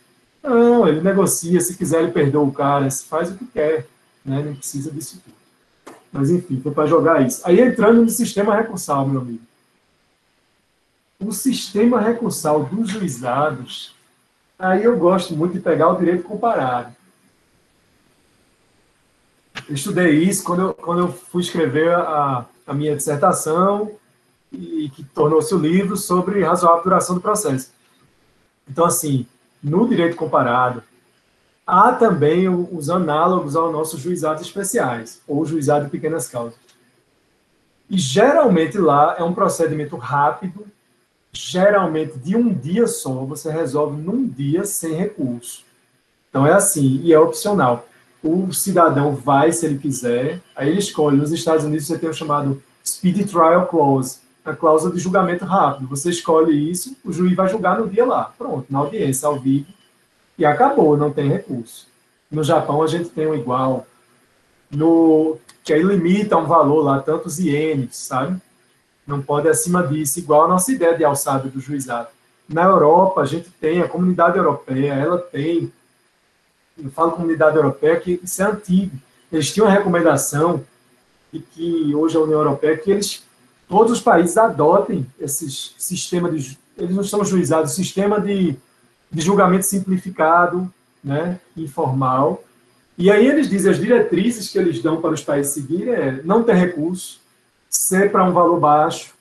Não, ele negocia, se quiser ele perdoa o cara, faz o que quer, né? Não precisa disso tudo. Mas enfim, foi para jogar isso. Aí entrando no sistema recursal, meu amigo. O sistema recursal dos juizados, aí eu gosto muito de pegar o direito comparado. Eu estudei isso quando eu fui escrever a minha dissertação e que tornou-se o livro sobre razoável duração do processo. Então, assim, no direito comparado, há também os análogos aos nossos juizados especiais, ou juizado de pequenas causas. E, geralmente, lá é um procedimento rápido, geralmente de um dia só, você resolve num dia sem recurso. Então, é assim, e é opcional. O cidadão vai, se ele quiser, aí ele escolhe. Nos Estados Unidos, você tem o chamado Speedy Trial Clause, a cláusula de julgamento rápido. Você escolhe isso, o juiz vai julgar no dia lá. Pronto, na audiência, ao vivo. E acabou, não tem recurso. No Japão, a gente tem um igual, que aí limita um valor lá, tantos ienes, sabe? Não pode acima disso, igual a nossa ideia de alçada do juizado. Na Europa, a gente tem, a comunidade europeia, ela tem, eu falo comunidade europeia, que isso é antigo. Eles tinham uma recomendação, e que hoje a União Europeia, que todos os países adotem esse sistema de, eles não são juizados, sistema de julgamento simplificado, né, informal. E aí eles dizem, as diretrizes que eles dão para os países seguirem é não ter recurso, ser para um valor baixo,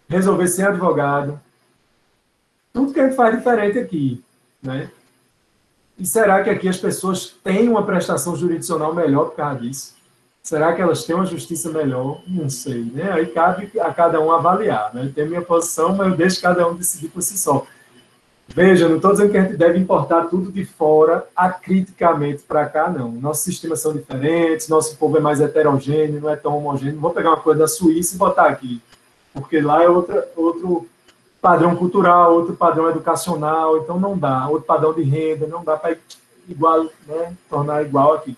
resolver sem advogado, tudo que a gente faz diferente aqui, né? E será que aqui as pessoas têm uma prestação jurisdicional melhor por causa disso? Será que elas têm uma justiça melhor? Não sei, né? Aí cabe a cada um avaliar, né? Eu tenho minha posição, mas eu deixo cada um decidir por si só. Veja, não estou dizendo que a gente deve importar tudo de fora acriticamente para cá, não. Nossos sistemas são diferentes, nosso povo é mais heterogêneo, não é tão homogêneo. Não vou pegar uma coisa da Suíça e botar aqui, porque lá é outro padrão cultural, outro padrão educacional, então não dá, outro padrão de renda, não dá para igual, né, tornar igual aqui.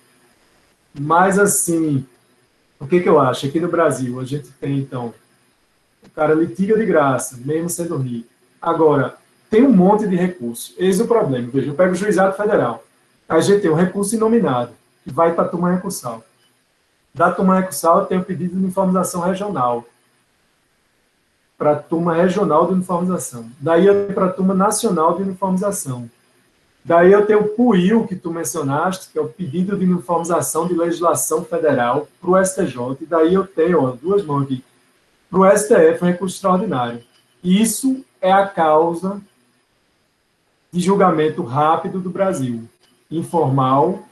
Mas, assim, o que eu acho? Aqui no Brasil, a gente tem, então, o cara litiga de graça, mesmo sendo rico. Agora, tem um monte de recursos. Eis o problema. Veja, eu pego o juizado federal. A gente tem um recurso inominado, que vai para a turma recursal. Da turma recursal, eu tenho o pedido de uniformização regional, para a turma regional de uniformização. Daí eu tenho para a turma nacional de uniformização. Daí eu tenho o PUIL, que tu mencionaste, que é o pedido de uniformização de legislação federal para o STJ. E daí eu tenho, duas mãos aqui, para o STF, um recurso extraordinário. Isso é a causa de julgamento rápido do Brasil, informal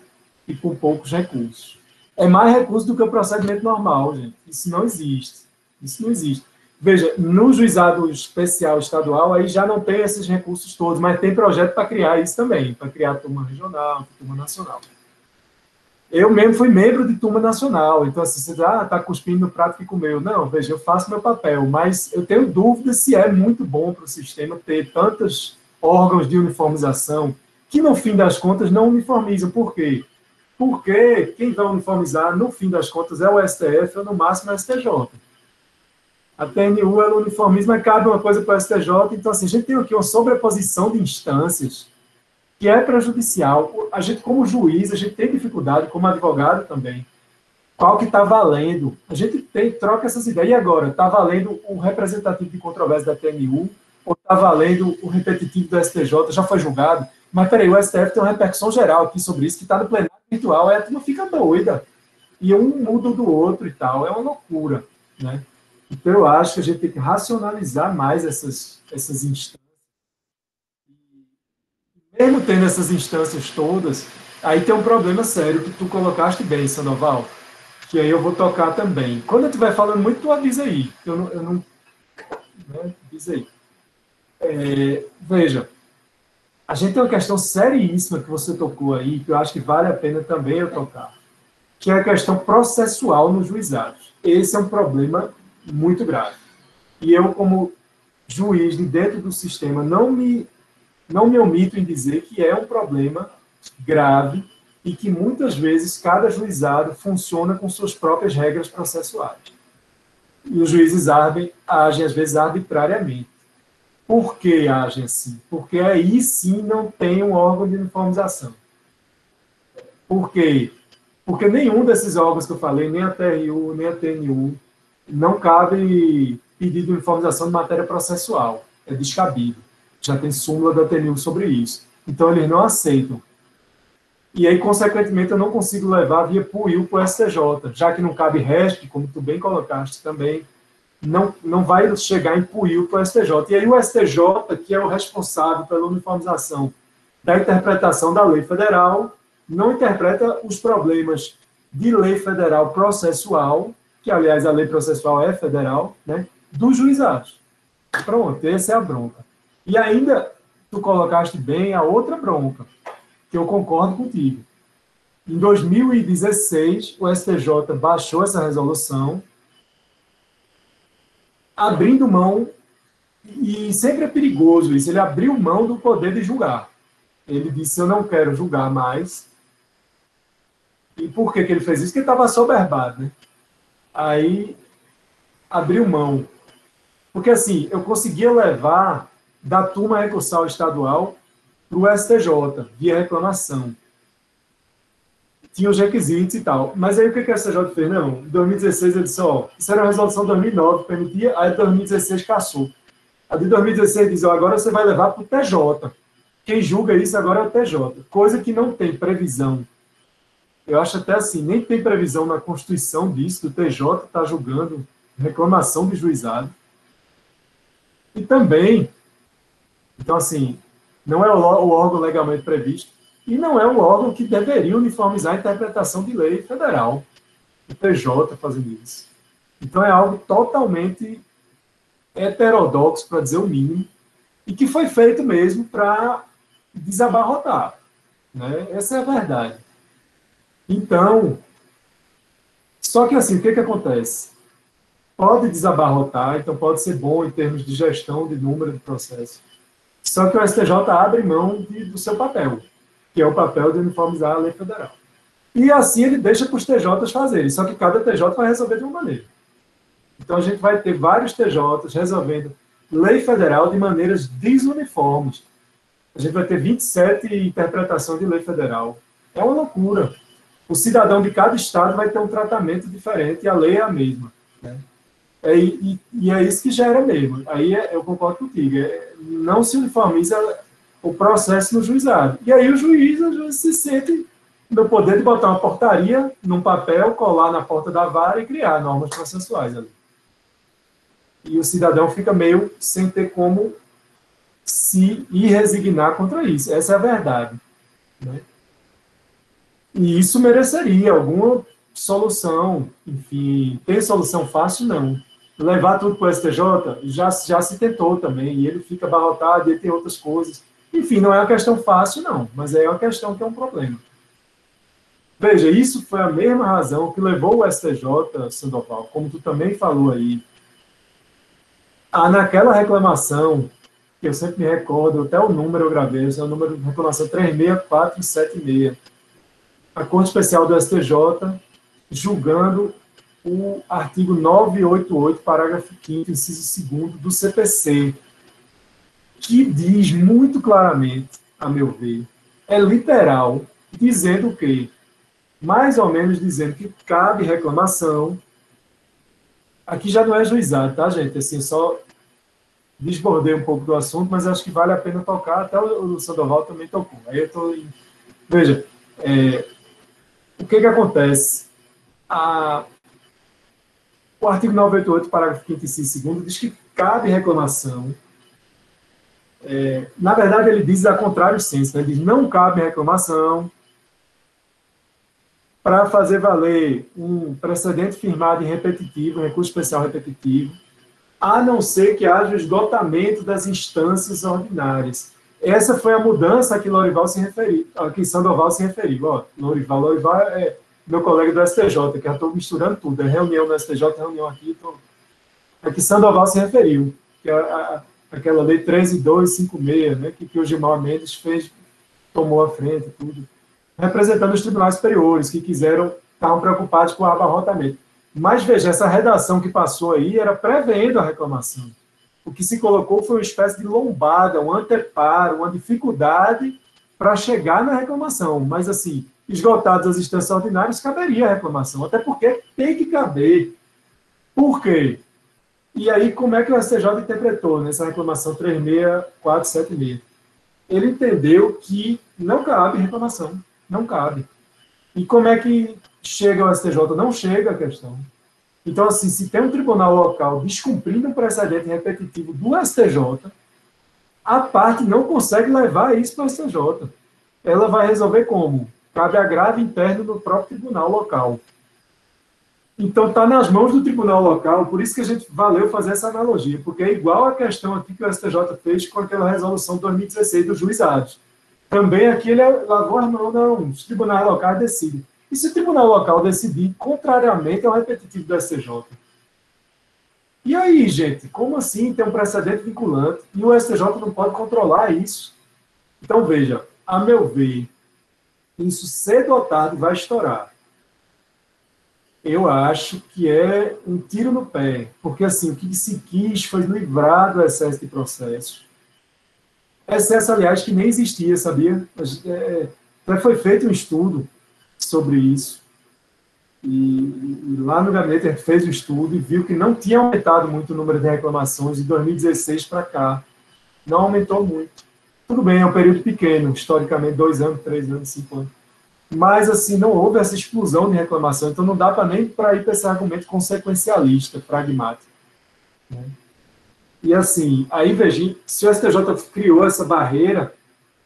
e com poucos recursos. É mais recurso do que o procedimento normal, gente. Isso não existe. Isso não existe. Veja, no juizado especial estadual, aí já não tem esses recursos todos, mas tem projeto para criar isso também, para criar turma regional, turma nacional. Eu mesmo fui membro de turma nacional, então assim, você diz, tá cuspindo no prato que comeu. Não, veja, eu faço meu papel, mas eu tenho dúvida se é muito bom para o sistema ter tantos órgãos de uniformização que, no fim das contas, não uniformizam. Por quê? Porque quem vai uniformizar, no fim das contas, é o STF ou, no máximo, o STJ. A TNU, ela uniformiza, mas cabe uma coisa para o STJ. Então, assim, a gente tem aqui uma sobreposição de instâncias que é prejudicial. A gente, como juiz, a gente tem dificuldade, como advogado também. Qual que está valendo? A gente troca essas ideias. E agora? Está valendo o representativo de controvérsia da TNU ou está valendo o repetitivo do STJ? Já foi julgado? Mas, peraí, o STF tem uma repercussão geral aqui sobre isso, que está no plenário virtual, aí a turma fica doida. E um muda do outro e tal. É uma loucura, né? Então, eu acho que a gente tem que racionalizar mais essas instâncias. Mesmo tendo essas instâncias todas, aí tem um problema sério que tu colocaste bem, Sandoval, que aí eu vou tocar também. Quando eu estiver falando muito, tu avisa aí. Eu não né, avisa aí. Veja, a gente tem uma questão seríssima que você tocou aí, que eu acho que vale a pena também eu tocar, que é a questão processual nos juizados. Esse é um problema muito grave. E eu, como juiz de dentro do sistema, não me omito em dizer que é um problema grave e que muitas vezes cada juizado funciona com suas próprias regras processuais. E os juízes agem às vezes arbitrariamente. Por que agem assim? Porque aí sim não tem um órgão de uniformização. Por quê? Porque nenhum desses órgãos que eu falei, nem a TRU, nem a TNU, não cabe pedido de uniformização de matéria processual. É descabido. Já tem súmula da TNU sobre isso. Então, eles não aceitam. E aí, consequentemente, eu não consigo levar via PUIL para o STJ, já que não cabe RESP, como tu bem colocaste também, não vai chegar em PUIL para o STJ. E aí o STJ, que é o responsável pela uniformização da interpretação da lei federal, não interpreta os problemas de lei federal processual, que, aliás, a lei processual é federal, né, dos juizados. Pronto, essa é a bronca. E ainda, tu colocaste bem a outra bronca, que eu concordo contigo. Em 2016, o STJ baixou essa resolução, abrindo mão, e sempre é perigoso isso, ele abriu mão do poder de julgar. Ele disse, eu não quero julgar mais. E por que ele fez isso? Porque ele estava soberbado, né? Aí, abriu mão. Porque, assim, eu conseguia levar da turma recursal estadual para o STJ, via reclamação. Tinha os requisitos e tal. Mas aí o que a STJ fez? Não, em 2016 ele disse, isso era uma resolução de 2009, permitia, aí em 2016 cassou. A de 2016 diz, agora você vai levar para o TJ. Quem julga isso agora é o TJ. Coisa que não tem previsão. Eu acho até assim, nem tem previsão na Constituição disso, do TJ está julgando reclamação de juizado. E também, Então, assim, não é o órgão legalmente previsto e não é o órgão que deveria uniformizar a interpretação de lei federal, o TJ fazendo isso. Então, é algo totalmente heterodoxo, para dizer o mínimo, e que foi feito mesmo para desabarrotar, né? Essa é a verdade. Então, só que assim, o que acontece? Pode desabarrotar, então pode ser bom em termos de gestão de número de processo. Só que o STJ abre mão do seu papel, que é o papel de uniformizar a lei federal. E assim ele deixa para os TJs fazerem, só que cada TJ vai resolver de uma maneira. Então a gente vai ter vários TJs resolvendo lei federal de maneiras desuniformes. A gente vai ter 27 interpretações de lei federal. É uma loucura. O cidadão de cada estado vai ter um tratamento diferente e a lei é a mesma, né? E é isso que gera mesmo. Aí eu concordo contigo. Não se uniformiza o processo no juizado. E aí o juiz às vezes, se sente no poder de botar uma portaria num papel, colar na porta da vara e criar normas processuais ali. E o cidadão fica meio sem ter como se resignar contra isso. Essa é a verdade, né? E isso mereceria alguma solução. Enfim, tem solução fácil? Não. Levar tudo para o STJ, já se tentou também, e ele fica abarrotado, e ele tem outras coisas. Enfim, não é uma questão fácil, não, mas é uma questão que é um problema. Veja, isso foi a mesma razão que levou o STJ, Sandoval, como tu também falou aí, naquela reclamação, que eu sempre me recordo, até o número eu gravei, é o número de reclamação 36476, a Corte Especial do STJ julgando o artigo 988, parágrafo 5º, inciso 2º do CPC, que diz muito claramente, a meu ver, é literal, dizendo que, mais ou menos dizendo que cabe reclamação. Aqui já não é juizado, tá, gente? Assim, só desbordei um pouco do assunto, mas acho que vale a pena tocar, até o Sandoval também tocou. Aí eu tô em... Veja, o que acontece? O artigo 988, parágrafo 5º, inciso 2º, diz que cabe reclamação. Na verdade, ele diz a contrário senso, né? Ele diz não cabe reclamação para fazer valer um precedente firmado em repetitivo, recurso especial repetitivo, a não ser que haja esgotamento das instâncias ordinárias. Essa foi a mudança a que Lorival se referiu, a que Sandoval se referiu. Ó, Lorival é meu colega do STJ, que já estou misturando tudo, é reunião no STJ, reunião aqui, a que Sandoval se referiu, que é aquela lei 13256, né, que o Gilmar Mendes tomou à frente, tudo, representando os tribunais superiores, que estavam preocupados com o abarrotamento. Mas, veja, essa redação que passou aí era prevendo a reclamação. O que se colocou foi uma espécie de lombada, um anteparo, uma dificuldade para chegar na reclamação. Mas, assim, esgotadas as instâncias ordinárias, caberia a reclamação, até porque tem que caber. Por quê? E aí, como é que o STJ interpretou nessa reclamação 36476? Ele entendeu que não cabe reclamação, não cabe. E como é que chega ao STJ? Não chega a questão. Então, assim, se tem um tribunal local descumprindo um precedente repetitivo do STJ, a parte não consegue levar isso para o STJ. Ela vai resolver como? Cabe agravo interno do próprio tribunal local. Então, está nas mãos do tribunal local, por isso que a gente valeu fazer essa analogia, porque é igual a questão aqui que o STJ fez com aquela resolução de 2016 dos juizados. Também aqui ele lavou as mãos, não, os tribunais locais decidem. E se o tribunal local decidir contrariamente ao repetitivo do STJ? E aí, gente, como assim tem um precedente vinculante e o STJ não pode controlar isso? Então, veja, a meu ver, isso cedo ou tarde vai estourar. Eu acho que é um tiro no pé, porque assim, o que se quis foi livrar do excesso de processos. Excesso, aliás, que nem existia, sabia? Até foi feito um estudo sobre isso, e lá no gabinete a gente fez o estudo e viu que não tinha aumentado muito o número de reclamações de 2016 para cá. Não aumentou muito. Tudo bem, é um período pequeno, historicamente, 2 anos, 3 anos, 5 anos. Mas, assim, não houve essa explosão de reclamação, então não dá nem para ir para esse argumento consequencialista, pragmático, né? E assim, aí veja, se o STJ criou essa barreira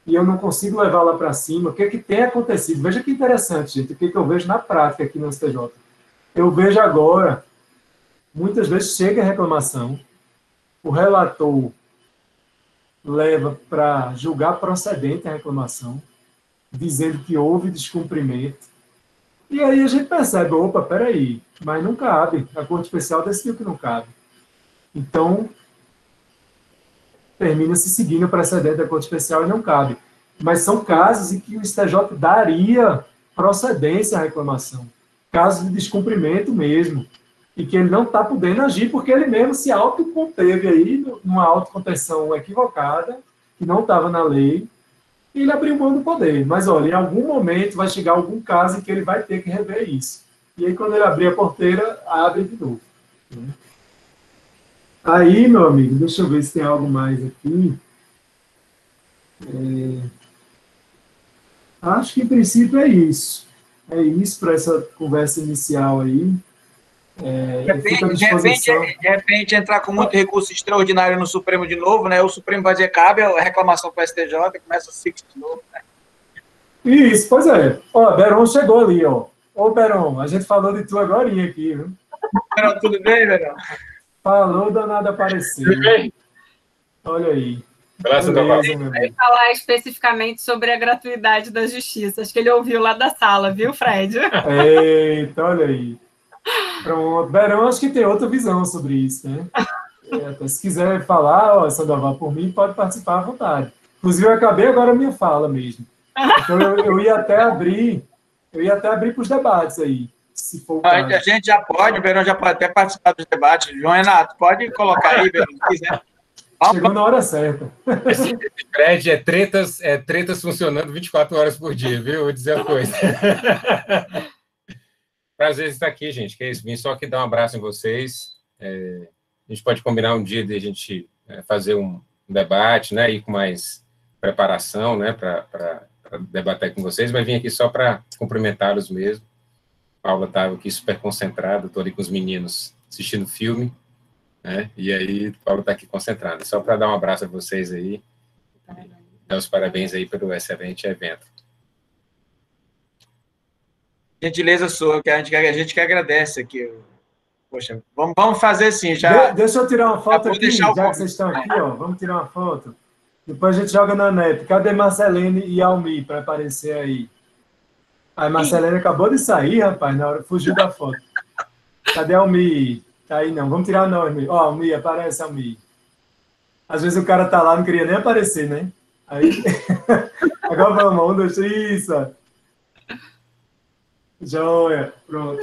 e eu não consigo levar lá para cima, o que é que tem acontecido? Veja que interessante, gente, o que eu vejo na prática aqui no STJ. Eu vejo agora, muitas vezes chega a reclamação, o relator leva para julgar procedente a reclamação, dizendo que houve descumprimento. E aí a gente percebe, opa, peraí, mas não cabe. A Corte Especial decidiu que não cabe. Então, termina se seguindo o precedente da Corte Especial e não cabe. Mas são casos em que o STJ daria procedência à reclamação. Casos de descumprimento mesmo. E que ele não está podendo agir porque ele mesmo se autoconteve aí numa autocontenção equivocada, que não estava na lei, e ele abriu mão do poder. Mas, olha, em algum momento vai chegar algum caso em que ele vai ter que rever isso. E aí, quando ele abrir a porteira, abre de novo. Aí, meu amigo, deixa eu ver se tem algo mais aqui. Acho que, em princípio, é isso. É isso para essa conversa inicial aí. De repente, entrar com muito recurso extraordinário no Supremo de novo, né? O Supremo vai dizer, cabe a reclamação para o STJ, começa o ciclo de novo, né? Isso, pois é. Ó, Beron chegou ali, ó. Ô, Beron, a gente falou de tu agora aqui, viu? Beron, tudo bem, Beron? Falou, danado apareceu. Tudo bem? Olha aí. Eu ia falar especificamente sobre a gratuidade da justiça. Acho que ele ouviu lá da sala, viu, Fred? Eita, olha aí. Pronto. Berão, acho que tem outra visão sobre isso, né? Se quiser falar, ó, Sandoval, por mim, pode participar à vontade. Inclusive, eu acabei agora a minha fala mesmo. Então, eu ia até abrir para os debates aí, se for o caso. A gente já pode, o Berão já pode até participar dos debates. João Renato, pode colocar aí, Berão, se quiser. Chegou na hora certa. Fred, tretas funcionando 24 horas por dia, viu? Vou dizer uma coisa. Prazer estar aqui, gente. Que é isso? Vim só aqui dar um abraço em vocês. A gente pode combinar um dia de a gente fazer um debate, né? Ir com mais preparação, né? Para debater com vocês, mas vim aqui só para cumprimentá-los mesmo. A Paula estava aqui super concentrada, estou ali com os meninos assistindo filme, né? E aí, o Paulo está aqui concentrado. Só para dar um abraço a vocês aí. Dar os parabéns aí pelo excelente evento. Gentileza sua, que a gente que agradece aqui. Poxa, vamos fazer assim, já... Deixa eu tirar uma foto aqui, já que vocês estão aqui, ó. Vamos tirar uma foto. Depois a gente joga na net. Cadê Marcelene e Almi para aparecer aí? A Marcelene acabou de sair, rapaz, na hora, fugiu da foto. Cadê a Almi? Tá aí não, vamos tirar não, Almi. Ó, Almi, aparece, Almi. Às vezes o cara tá lá, não queria nem aparecer, né? Aí... Agora vamos, isso. Joia, pronto.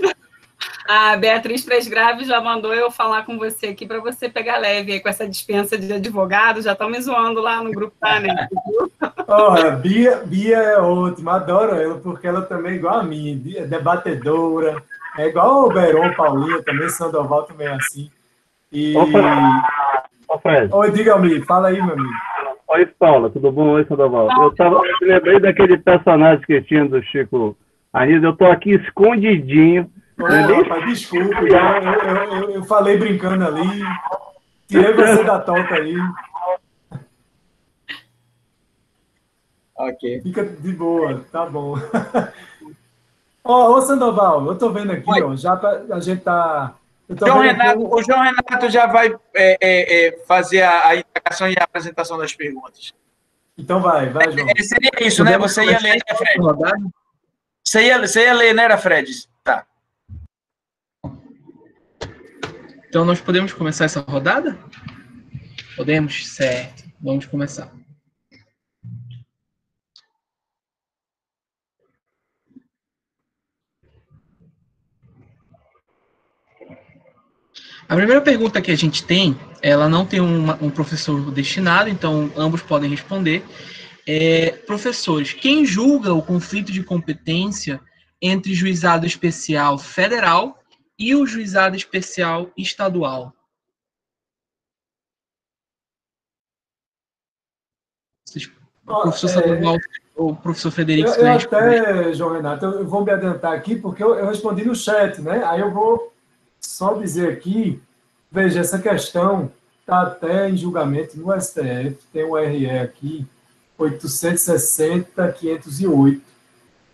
A Beatriz Presgrave já mandou eu falar com você aqui para você pegar leve aí com essa dispensa de advogado. Já estão me zoando lá no grupo da NET. Olha, Bia é ótima, adoro ela, porque ela também é igual a mim, é debatedora, é igual o Beron, Paulinha, também, Sandoval também é assim. E... Ô, Fred. Oi, diga-me, fala aí, meu amigo. Oi, Paula, tudo bom? Oi, Sandoval. Eu lembrei daquele personagem que tinha do Chico Anísio, eu tô aqui escondidinho. Rapaz, desculpa, eu falei brincando ali, tirei você da toca aí. Ok. Fica de boa, tá bom. Ô, Sandoval, eu tô vendo aqui, ó, já a gente tá... O João Renato já vai fazer a indagação e a apresentação das perguntas. Então vai, João. Seria isso, né? Você ia ler, né, Fred? Você ia ler, né, Fred? Tá. Então, nós podemos começar essa rodada? Podemos? Certo. Vamos começar. A primeira pergunta que a gente tem, ela não tem um professor destinado, então ambos podem responder. Professores, quem julga o conflito de competência entre juizado especial federal e o juizado especial estadual? O professor Sandoval ou o professor Frederico? Eu até, João Renato, eu vou me adiantar aqui, porque eu respondi no chat, né? Aí eu vou só dizer aqui, veja, essa questão está até em julgamento no STF, tem o RE aqui, 860-508.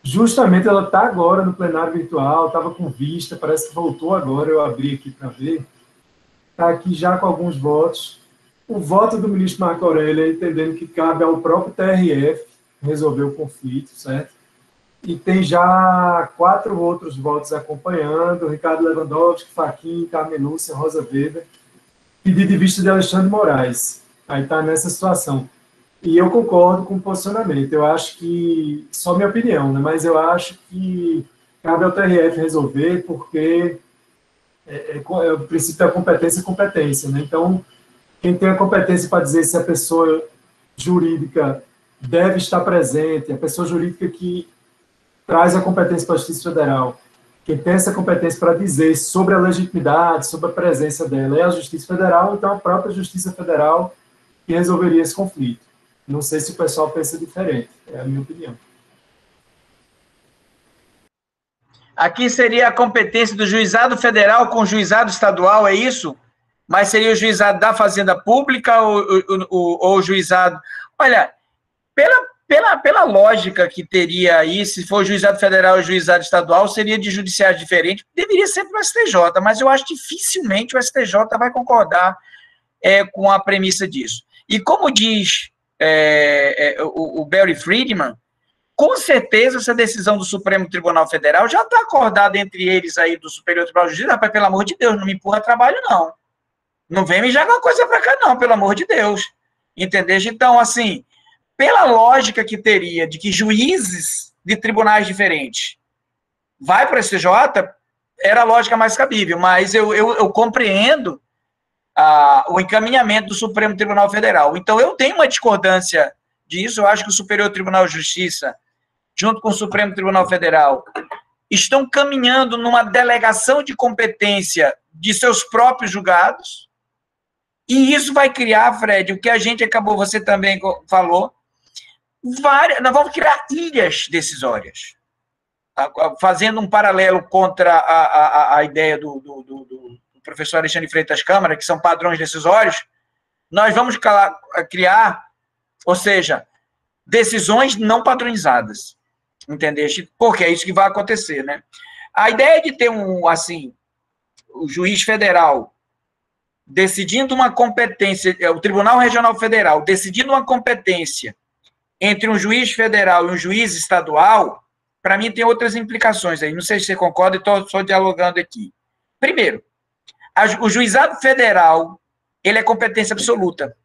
Justamente ela está agora no plenário virtual, estava com vista, parece que voltou agora, eu abri aqui para ver. Está aqui já com alguns votos. O voto do ministro Marco Aurélio, entendendo que cabe ao próprio TRF resolver o conflito, certo? E tem já 4 outros votos acompanhando, Ricardo Lewandowski, Fachin, Carmen Lúcia, Rosa Weber, pedido de vista de Alexandre Moraes. Aí está nessa situação. E eu concordo com o posicionamento. Eu acho que, só minha opinião, né, mas eu acho que cabe ao TRF resolver, porque o princípio da competência é competência. Né? Então, quem tem a competência para dizer se a pessoa jurídica deve estar presente, a pessoa jurídica que traz a competência para a Justiça Federal, quem tem essa competência para dizer sobre a legitimidade, sobre a presença dela, é a Justiça Federal, então a própria Justiça Federal que resolveria esse conflito. Não sei se o pessoal pensa diferente, é a minha opinião. Aqui seria a competência do juizado federal com o juizado estadual, é isso? Mas seria o juizado da Fazenda Pública ou o juizado... Olha, pela lógica que teria aí, se for o juizado federal ou o juizado estadual, seria de judiciário diferente, deveria ser para o STJ, mas eu acho que dificilmente o STJ vai concordar com a premissa disso. E como diz o Barry Friedman, com certeza essa decisão do Supremo Tribunal Federal já está acordada entre eles aí do Superior Tribunal de Justiça. Rapaz, pelo amor de Deus, não me empurra trabalho, não. Não vem me jogar uma coisa para cá, não, pelo amor de Deus. Entendeu? Então, assim, pela lógica que teria de que juízes de tribunais diferentes vai para o STJ, era a lógica mais cabível, mas eu compreendo o encaminhamento do Supremo Tribunal Federal. Então, eu tenho uma discordância disso. Eu acho que o Superior Tribunal de Justiça, junto com o Supremo Tribunal Federal, estão caminhando numa delegação de competência de seus próprios julgados, e isso vai criar, Fred, o que a gente acabou, você também falou, nós vamos criar ilhas decisórias, fazendo um paralelo contra a ideia do professor Alexandre Freitas Câmara, que são padrões decisórios. Nós vamos criar, ou seja, decisões não padronizadas, entendeste? Porque é isso que vai acontecer, né? A ideia de ter o juiz federal decidindo uma competência, o Tribunal Regional Federal decidindo uma competência entre um juiz federal e um juiz estadual, para mim tem outras implicações aí. Não sei se você concorda, estou só dialogando aqui. Primeiro, o juizado federal, ele é competência absoluta.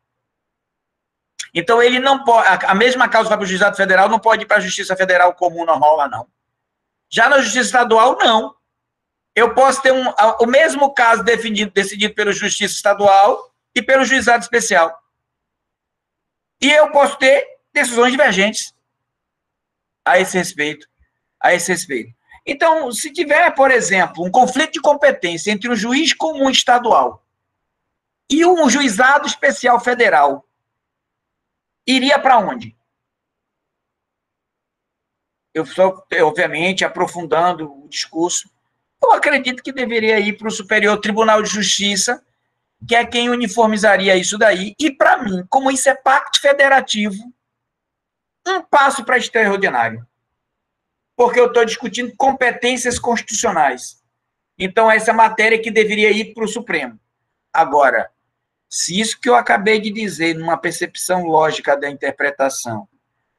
Então, ele não pode, a mesma causa vai para o juizado federal, não pode ir para a Justiça Federal comum, normal lá, não. Já na Justiça Estadual, não. Eu posso ter o mesmo caso decidido pela Justiça Estadual e pelo Juizado Especial. E eu posso ter decisões divergentes a esse respeito. Então, se tiver, por exemplo, um conflito de competência entre um juiz comum estadual e um juizado especial federal, iria para onde? Eu estou, obviamente, aprofundando o discurso. Eu acredito que deveria ir para o Superior Tribunal de Justiça, que é quem uniformizaria isso daí. E, para mim, como isso é pacto federativo, um passo para extraordinário. Porque eu estou discutindo competências constitucionais. Então, essa matéria que deveria ir para o Supremo. Agora, se isso que eu acabei de dizer, numa percepção lógica da interpretação,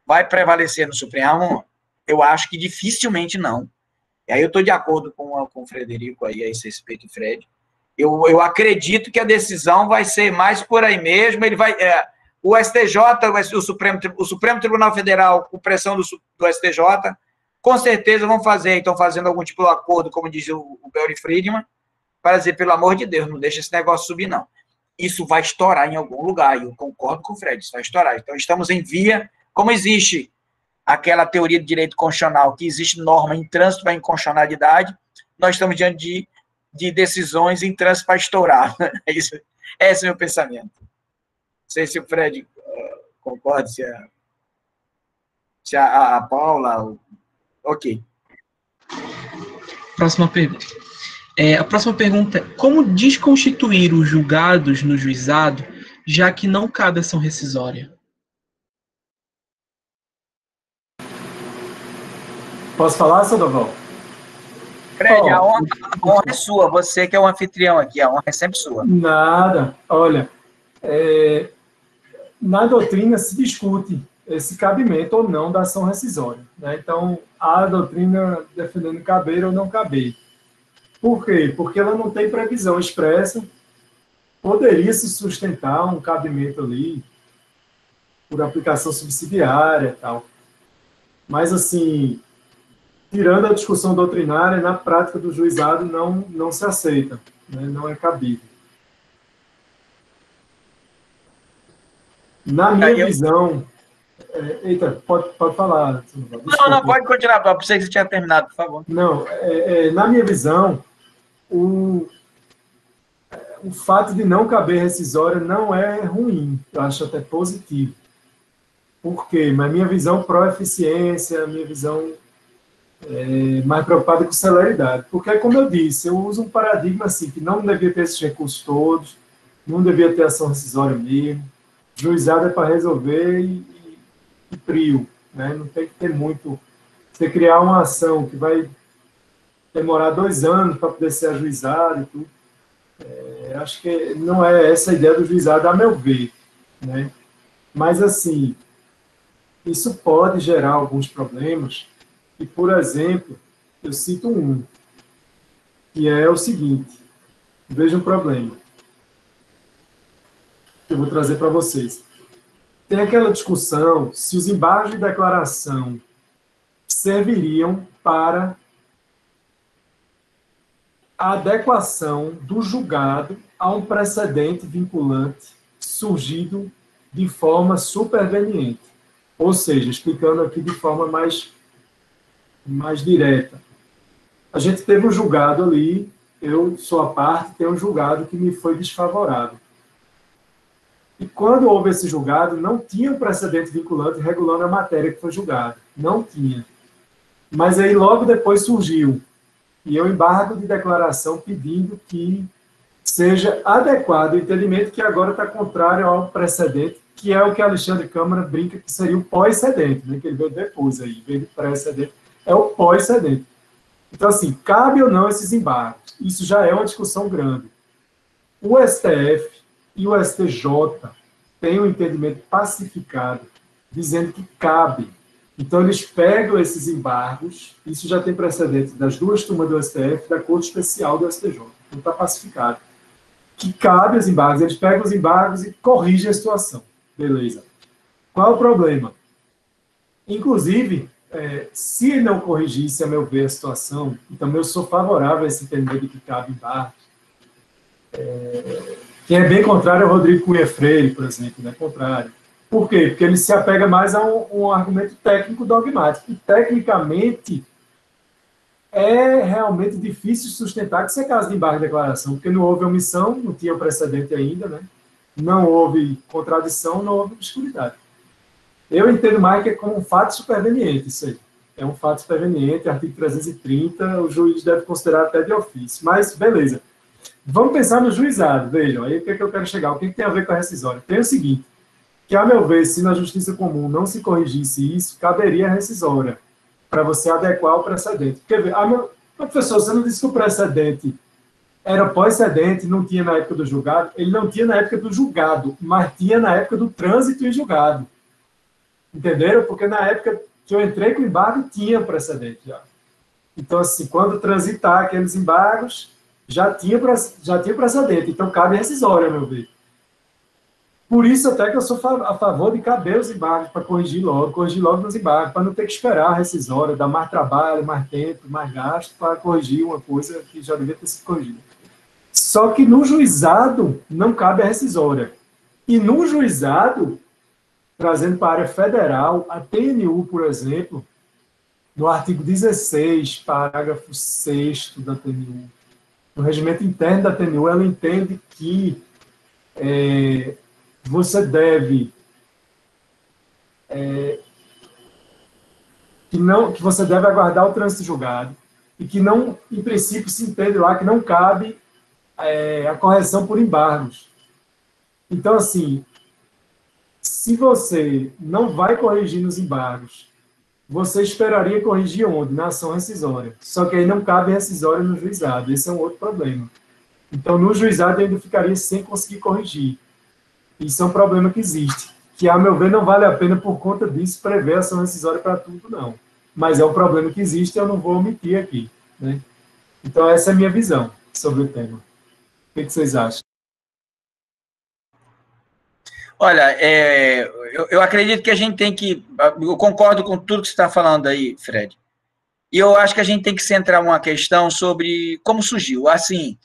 vai prevalecer no Supremo, eu acho que dificilmente não. E aí eu estou de acordo com o Frederico aí a esse respeito, Fred. Eu acredito que a decisão vai ser mais por aí mesmo. Ele vai, o STJ, o Supremo Tribunal Federal, com pressão do STJ, com certeza vão fazer, estão fazendo algum tipo de acordo, como diz o Barry Friedman, para dizer, pelo amor de Deus, não deixa esse negócio subir, não. Isso vai estourar em algum lugar, e eu concordo com o Fred, isso vai estourar. Então, estamos em via, como existe aquela teoria de direito constitucional, que existe norma em trânsito para inconstitucionalidade, nós estamos diante de decisões em trânsito para estourar. Esse é o meu pensamento. Não sei se o Fred concorda, se a Paula... Ok. Próxima pergunta. A próxima pergunta é: como desconstituir os julgados no juizado, já que não cabe ação rescisória? Posso falar, Sandoval? Fred, a honra é sua. Você que é o anfitrião aqui, a honra é sempre sua. Nada. Olha, na doutrina se discute esse cabimento ou não da ação rescisória, né? Então, há a doutrina defendendo caber ou não caber. Por quê? Porque ela não tem previsão expressa. Poderia se sustentar um cabimento ali por aplicação subsidiária e tal. Mas, assim, tirando a discussão doutrinária, na prática do juizado não se aceita, né? Não é cabível. Na minha visão... Eita, pode falar. Desculpa. Não, pode continuar. Eu pensei que você tinha terminado, por favor. Não, na minha visão, o fato de não caber rescisória não é ruim, eu acho até positivo. Por quê? Mas minha visão pró-eficiência, minha visão mais preocupada com celeridade. Porque, como eu disse, eu uso um paradigma assim, que não devia ter esses recursos todos, não devia ter ação rescisória mesmo, juizado é para resolver e trio, né? Não tem que ter muito... Você criar uma ação que vai demorar 2 anos para poder ser ajuizado e tudo, acho que não é essa a ideia do juizado, a meu ver, né? Mas, assim, isso pode gerar alguns problemas, e, por exemplo, eu cito um, que é o seguinte: veja um problema que eu vou trazer para vocês. Tem aquela discussão se os embargos de declaração serviriam para a adequação do julgado a um precedente vinculante surgido de forma superveniente. Ou seja, explicando aqui de forma mais direta. A gente teve um julgado ali, eu sou a parte, tem um julgado que me foi desfavorável. E quando houve esse julgado, não tinha um precedente vinculante regulando a matéria que foi julgada. Não tinha. Mas aí logo depois surgiu. E eu embargo de declaração pedindo que seja adequado o entendimento que agora está contrário ao precedente, que é o que Alexandre Câmara brinca que seria o pós-cedente, né? Que ele veio depois aí, veio do precedente, é o pós-cedente. Então, assim, cabe ou não esses embargos? Isso já é uma discussão grande. O STF e o STJ têm um entendimento pacificado, dizendo que cabe. Então, eles pegam esses embargos, isso já tem precedente das 2 turmas do STF, da Corte Especial do STJ. Então, está pacificado. Que cabe os embargos, eles pegam os embargos e corrigem a situação. Beleza. Qual é o problema? Inclusive, se não corrigisse, a meu ver, a situação, então eu sou favorável a esse entendimento de que cabe embargos. Quem é bem contrário é o Rodrigo Cunha Freire, por exemplo, né? Contrário. Por quê? Porque ele se apega mais a um argumento técnico dogmático. E, tecnicamente, é realmente difícil sustentar que isso é caso de embargo de declaração, porque não houve omissão, não tinha precedente ainda, né? Não houve contradição, não houve obscuridade. Eu entendo mais que é como um fato superveniente, isso aí. É um fato superveniente, artigo 330, o juiz deve considerar até de ofício. Mas, beleza. Vamos pensar no juizado, vejam, aí o que é que eu quero chegar, o que tem a ver com a rescisória? Tem o seguinte, que, a meu ver, se na justiça comum não se corrigisse isso, caberia a rescisória, para você adequar o precedente. Porque, professor, você não disse que o precedente era pós-cedente, não tinha na época do julgado? Ele não tinha na época do julgado, mas tinha na época do trânsito em julgado. Entenderam? Porque na época que eu entrei com o embargo, tinha precedente já. Então, assim, quando transitar aqueles embargos, já tinha precedente. Então, cabe rescisória, a meu ver. Por isso, até que eu sou a favor de caber os embargos, para corrigir logo nos embargos, para não ter que esperar a rescisória, dar mais trabalho, mais tempo, mais gasto, para corrigir uma coisa que já devia ter sido corrigida. Só que no juizado não cabe a rescisória. E no juizado, trazendo para a área federal, a TNU, por exemplo, no artigo 16, parágrafo 6º da TNU, no regimento interno da TNU, ela entende que você deve que você deve aguardar o trânsito julgado e que não, em princípio, se entende lá que não cabe a correção por embargos. Então, assim, se você não vai corrigir nos embargos, você esperaria corrigir onde? Na ação rescisória. Só que aí não cabe rescisória no juizado. Esse é um outro problema. Então, no juizado, eu ainda ficaria sem conseguir corrigir. Isso é um problema que existe. Que, a meu ver, não vale a pena, por conta disso, prever ação rescisória para tudo, não. Mas é um problema que existe e eu não vou omitir aqui, né? Então, essa é a minha visão sobre o tema. O que vocês acham? Olha, eu acredito que a gente tem que... Eu concordo com tudo que você está falando aí, Fred. E eu acho que a gente tem que centrar uma questão sobre como surgiu. Assim,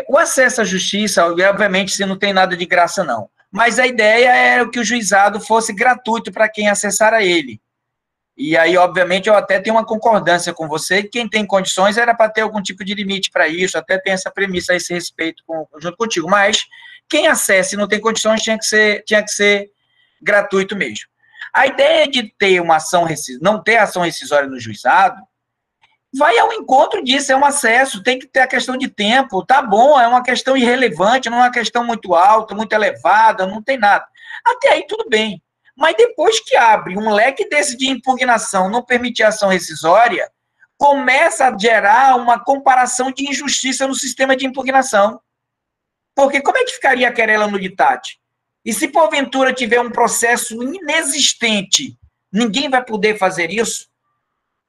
o acesso à justiça, obviamente, você não tem nada de graça, não. Mas a ideia era que o juizado fosse gratuito para quem acessara ele. E aí, obviamente, eu até tenho uma concordância com você, que quem tem condições era para ter algum tipo de limite para isso, até tem essa premissa a esse respeito junto contigo. Mas quem acessa e não tem condições tinha que ser gratuito mesmo. A ideia de ter uma ação não ter ação rescisória no juizado vai ao encontro disso, é um acesso, tem que ter a questão de tempo, tá bom, é uma questão irrelevante, não é uma questão muito alta, muito elevada, não tem nada. Até aí tudo bem. Mas depois que abre um leque desse de impugnação, não permitir ação rescisória, começa a gerar uma comparação de injustiça no sistema de impugnação. Porque como é que ficaria a querela nulitate? E se porventura tiver um processo inexistente, ninguém vai poder fazer isso?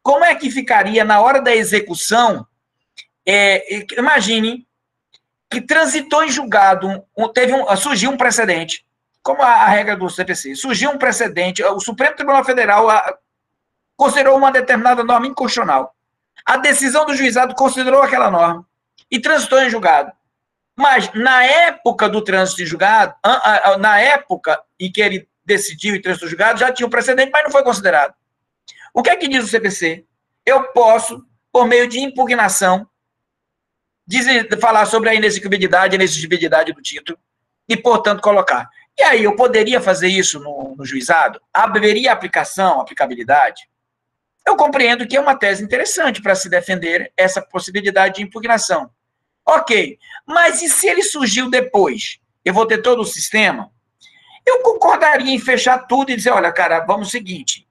Como é que ficaria na hora da execução? Imagine que transitou em julgado, surgiu um precedente, como a regra do CPC, surgiu um precedente, o Supremo Tribunal Federal considerou uma determinada norma inconstitucional. A decisão do juizado considerou aquela norma e transitou em julgado. Mas, na época do trânsito em julgado, na época em que ele decidiu e transitou em julgado, já tinha um precedente, mas não foi considerado. O que é que diz o CPC? Eu posso, por meio de impugnação, falar sobre a inexigibilidade do título e, portanto, colocar. E aí, eu poderia fazer isso no juizado? Haveria aplicabilidade? Eu compreendo que é uma tese interessante para se defender essa possibilidade de impugnação. Ok, mas e se ele surgiu depois? Eu vou ter todo o sistema? Eu concordaria em fechar tudo e dizer, olha, cara, vamos ao seguinte,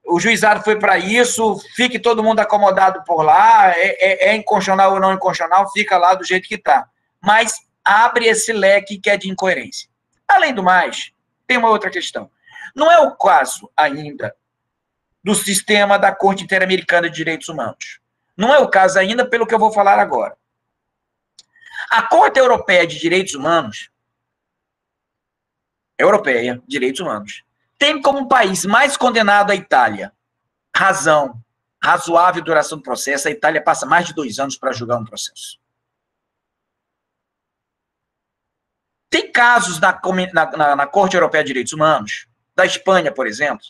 o juizado foi para isso, fique todo mundo acomodado por lá, é inconstitucional ou não inconstitucional, fica lá do jeito que está. Mas abre esse leque que é de incoerência. Além do mais, tem uma outra questão. Não é o caso ainda do sistema da Corte Interamericana de Direitos Humanos. Não é o caso ainda pelo que eu vou falar agora. A Corte Europeia de Direitos Humanos, tem como país mais condenado a Itália. Razoável duração do processo, a Itália passa mais de 2 anos para julgar um processo. Tem casos na Corte Europeia de Direitos Humanos, da Espanha, por exemplo,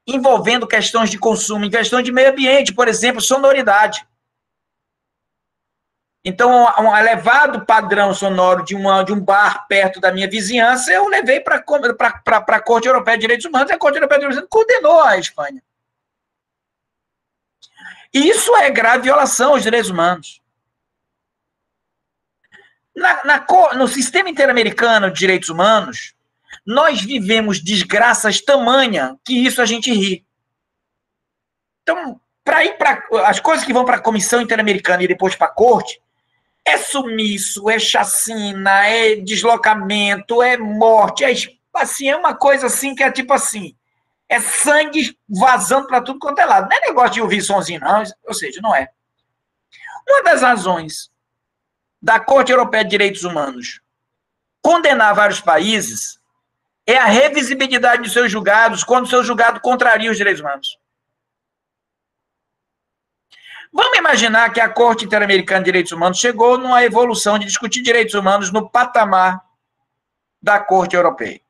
envolvendo questões de consumo, em questões de meio ambiente, por exemplo, sonoridade. Então, um elevado padrão sonoro de um bar perto da minha vizinhança, eu levei para a Corte Europeia de Direitos Humanos, e a Corte Europeia de Direitos Humanos condenou a Espanha. E isso é grave violação aos direitos humanos. No sistema interamericano de direitos humanos, nós vivemos desgraças tamanha que isso a gente ri. Então, as coisas que vão para a Comissão Interamericana e depois para a Corte, é sumiço, é chacina, é deslocamento, é morte, é uma coisa assim que é tipo assim, é sangue vazando para tudo quanto é lado. Não é negócio de ouvir sonzinho, não, ou seja, não é. Uma das razões da Corte Europeia de Direitos Humanos condenar vários países é a revisibilidade de seus julgados quando o seu julgado contraria os direitos humanos. Vamos imaginar que a Corte Interamericana de Direitos Humanos chegou numa evolução de discutir direitos humanos no patamar da Corte Europeia.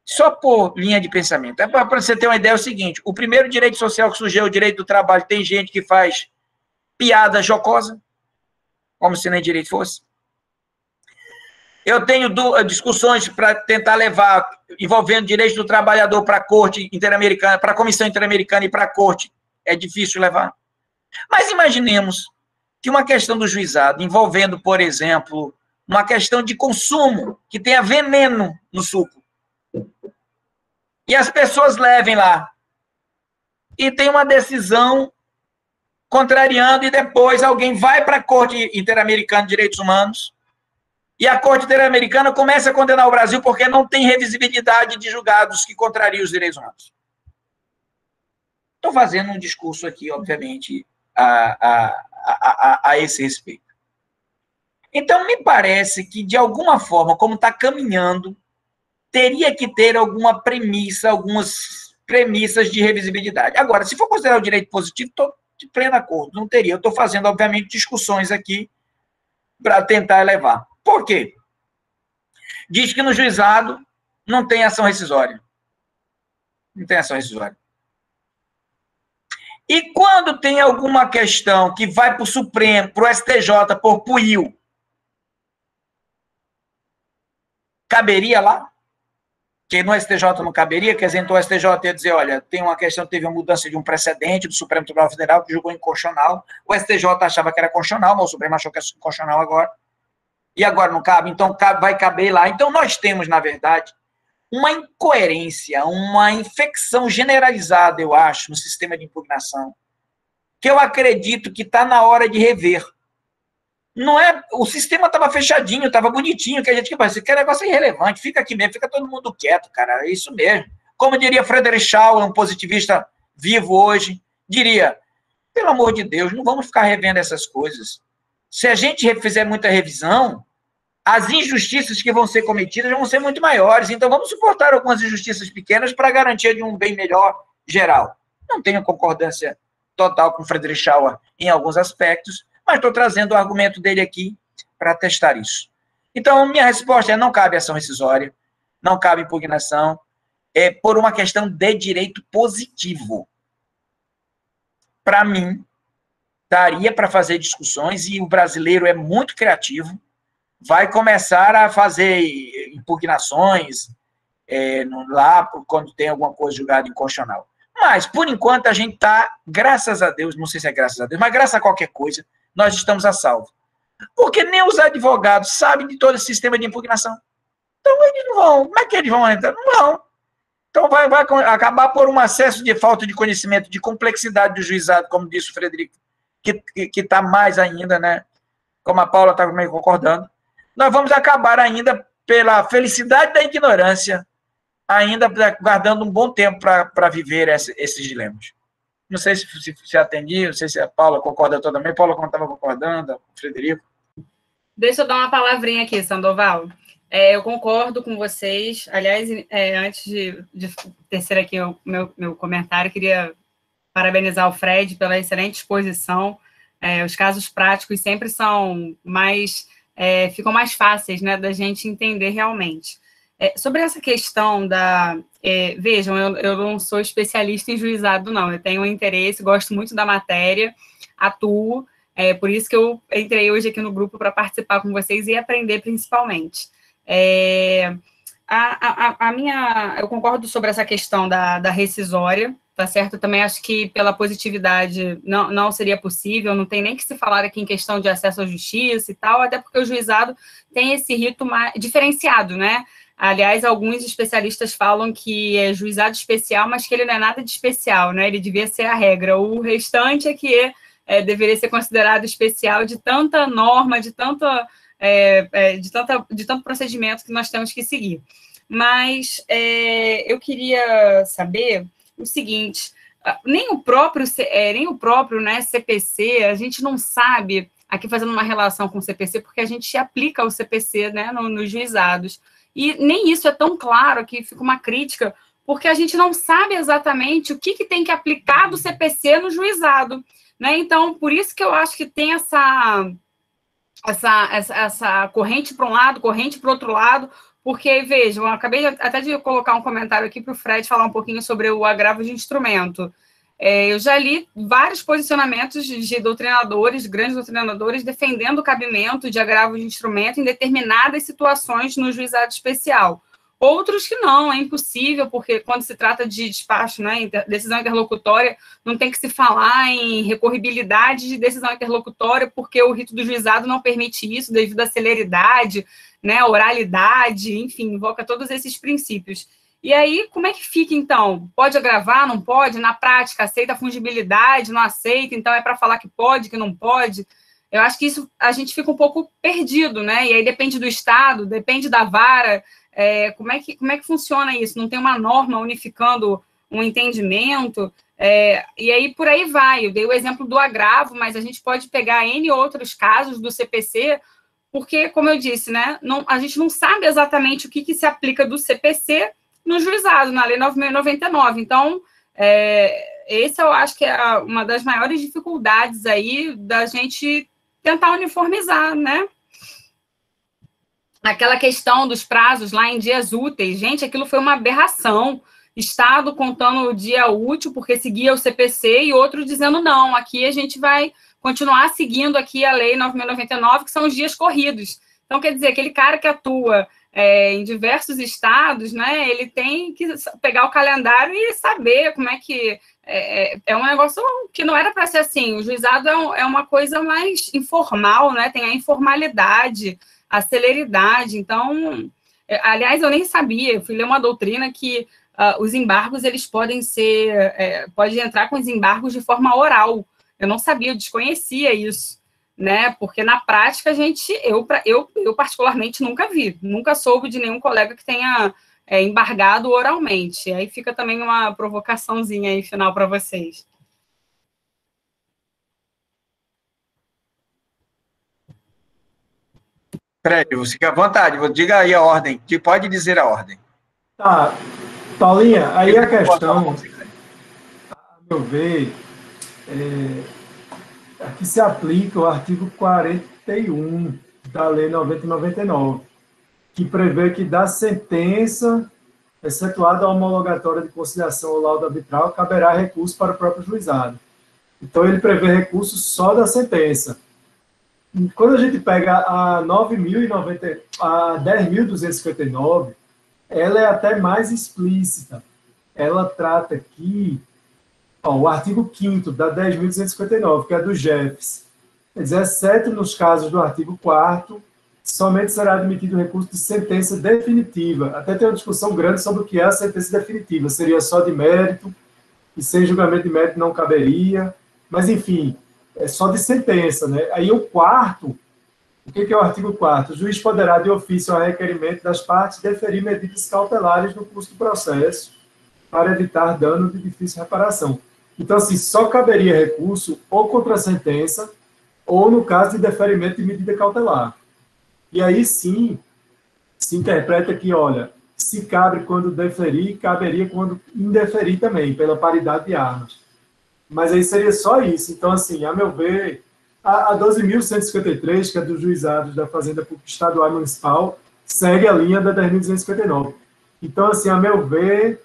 Só por linha de pensamento. Para você ter uma ideia, é o seguinte, o primeiro direito social que surgiu, o direito do trabalho, tem gente que faz piada jocosa, como se nem direito fosse. Eu tenho discussões para tentar levar, envolvendo direitos do trabalhador para a Corte Interamericana, para a Comissão Interamericana e para a Corte é difícil levar. Mas imaginemos que uma questão do juizado envolvendo, por exemplo, uma questão de consumo, que tenha veneno no suco, e as pessoas levem lá, e tem uma decisão contrariando, e depois alguém vai para a Corte Interamericana de Direitos Humanos, e a Corte Interamericana começa a condenar o Brasil porque não tem revisibilidade de julgados que contrariam os direitos humanos. Estou fazendo um discurso aqui, obviamente, a esse respeito. Então, me parece que, de alguma forma, como está caminhando, teria que ter algumas premissas de revisibilidade. Agora, se for considerar o direito positivo, estou de pleno acordo, não teria. Eu estou fazendo, obviamente, discussões aqui para tentar elevar. Por quê? Diz que no juizado não tem ação rescisória. Não tem ação rescisória. E quando tem alguma questão que vai para o Supremo, para o STJ, por puil, caberia lá? Que no STJ não caberia, quer dizer, então o STJ ia dizer, olha, tem uma questão, teve uma mudança de um precedente do Supremo Tribunal Federal que julgou inconstitucional, o STJ achava que era constitucional, mas o Supremo achou que é inconstitucional agora, e agora não cabe, então vai caber lá. Então nós temos, na verdade, uma incoerência, uma infecção generalizada, eu acho, no sistema de impugnação, que eu acredito que está na hora de rever. Não é, o sistema estava fechadinho, estava bonitinho, que a gente vai, que negócio é irrelevante, fica aqui mesmo, fica todo mundo quieto, cara, é isso mesmo. Como diria Friedrich Schauer, um positivista vivo hoje, diria, pelo amor de Deus, não vamos ficar revendo essas coisas. Se a gente fizer muita revisão, as injustiças que vão ser cometidas vão ser muito maiores, então vamos suportar algumas injustiças pequenas para a garantia de um bem melhor geral. Não tenho concordância total com Friedrich Schauer em alguns aspectos, mas estou trazendo o argumento dele aqui para testar isso. Então, minha resposta é: não cabe ação rescisória, não cabe impugnação, é por uma questão de direito positivo. Para mim, daria para fazer discussões, e o brasileiro é muito criativo, vai começar a fazer impugnações lá quando tem alguma coisa julgada inconstitucional. Mas, por enquanto, a gente está, graças a Deus, não sei se é graças a Deus, mas graças a qualquer coisa, nós estamos a salvo. Porque nem os advogados sabem de todo esse sistema de impugnação. Então, eles não vão. Como é que eles vão entrar? Não vão. Então, vai acabar por um acesso de falta de conhecimento, de complexidade do juizado, como disse o Frederico, que está mais ainda, né? Como a Paula está meio concordando. Nós vamos acabar ainda, pela felicidade da ignorância, ainda guardando um bom tempo para viver esses dilemas. Não sei se atendi, não sei se a Paula concorda totalmente. Paula, como estava concordando, o Frederico. Deixa eu dar uma palavrinha aqui, Sandoval. Eu concordo com vocês. Aliás, antes de tecer aqui o meu comentário, queria parabenizar o Fred pela excelente exposição. Os casos práticos sempre são ficam mais fáceis, né, da gente entender realmente. Sobre essa questão vejam, eu não sou especialista em juizado, não. Eu tenho um interesse, gosto muito da matéria, atuo, por isso que eu entrei hoje aqui no grupo para participar com vocês e aprender principalmente. Eu concordo sobre essa questão da rescisória, tá certo? Eu também acho que pela positividade não seria possível, não tem nem que se falar aqui em questão de acesso à justiça e tal, até porque o juizado tem esse rito mais diferenciado, né? Aliás, alguns especialistas falam que é juizado especial, mas que ele não é nada de especial, né? Ele devia ser a regra. O restante é que deveria ser considerado especial de tanta norma, de tanto procedimento que nós temos que seguir. Mas eu queria saber o seguinte: nem o próprio né, CPC, a gente não sabe, aqui fazendo uma relação com o CPC, porque a gente aplica o CPC, né, nos juizados. E nem isso é tão claro, aqui fica uma crítica, porque a gente não sabe exatamente o que tem que aplicar do CPC no juizado, né? Então, por isso que eu acho que tem essa corrente para um lado, corrente para o outro lado, porque, vejam, eu acabei até de colocar um comentário aqui para o Fred falar um pouquinho sobre o agravo de instrumento. Eu já li vários posicionamentos de doutrinadores, grandes doutrinadores, defendendo o cabimento de agravo de instrumento em determinadas situações no juizado especial. Outros que não, é impossível, porque quando se trata de despacho, né, decisão interlocutória, não tem que se falar em recorribilidade de decisão interlocutória, porque o rito do juizado não permite isso, devido à celeridade, né, oralidade, enfim, invoca todos esses princípios. E aí, como é que fica, então? Pode agravar, não pode? Na prática, aceita a fungibilidade, não aceita, então é para falar que pode, que não pode? Eu acho que isso a gente fica um pouco perdido, né? E aí depende do Estado, depende da vara. Como é que funciona isso? Não tem uma norma unificando um entendimento? E aí por aí vai. Eu dei o exemplo do agravo, mas a gente pode pegar N outros casos do CPC, porque, como eu disse, né, a gente não sabe exatamente o que se aplica do CPC no juizado, na Lei 9.099. Então, esse eu acho que é uma das maiores dificuldades aí da gente tentar uniformizar, né? Aquela questão dos prazos lá em dias úteis, gente, aquilo foi uma aberração. Estado contando o dia útil porque seguia o CPC e outro dizendo não, aqui a gente vai continuar seguindo aqui a Lei 9.099, que são os dias corridos. Então, quer dizer, aquele cara que atua em diversos estados, né, ele tem que pegar o calendário e saber como é que... É um negócio que não era para ser assim. O juizado é uma coisa mais informal, né, tem a informalidade, a celeridade. Então, aliás, eu nem sabia, eu fui ler uma doutrina que os embargos, eles podem pode entrar com os embargos de forma oral. Eu não sabia, eu desconhecia isso, né? Porque na prática eu particularmente nunca vi, nunca soube de nenhum colega que tenha embargado oralmente. Aí fica também uma provocaçãozinha aí final para vocês. Peraí, você fica à vontade, diga aí a ordem, que pode dizer a ordem. Tá, Paulinha, aí a questão, a meu ver, aqui se aplica o artigo 41 da Lei 90/99, que prevê que da sentença, excetuada a homologatória de conciliação ou laudo arbitral, caberá recurso para o próprio juizado. Então, ele prevê recurso só da sentença. Quando a gente pega a 10.259, ela é até mais explícita. Ela trata que o artigo 5º da 10.259, que é do Jeffs, quer dizer, exceto nos casos do artigo 4º, somente será admitido recurso de sentença definitiva. Até tem uma discussão grande sobre o que é a sentença definitiva. Seria só de mérito, e sem julgamento de mérito não caberia. Mas, enfim, é só de sentença, né? Aí o 4º, o que é o artigo 4º? O juiz poderá, de ofício a requerimento das partes, deferir medidas cautelares no curso do processo para evitar dano de difícil reparação. Então, assim, só caberia recurso ou contra a sentença ou no caso de deferimento de medida cautelar. E aí, sim, se interpreta que, olha, se cabe quando deferir, caberia quando indeferir também, pela paridade de armas. Mas aí seria só isso. Então, assim, a meu ver, a 12.153, que é dos juizados da Fazenda Pública Estadual e Municipal, segue a linha da 10.259. Então, assim, a meu ver,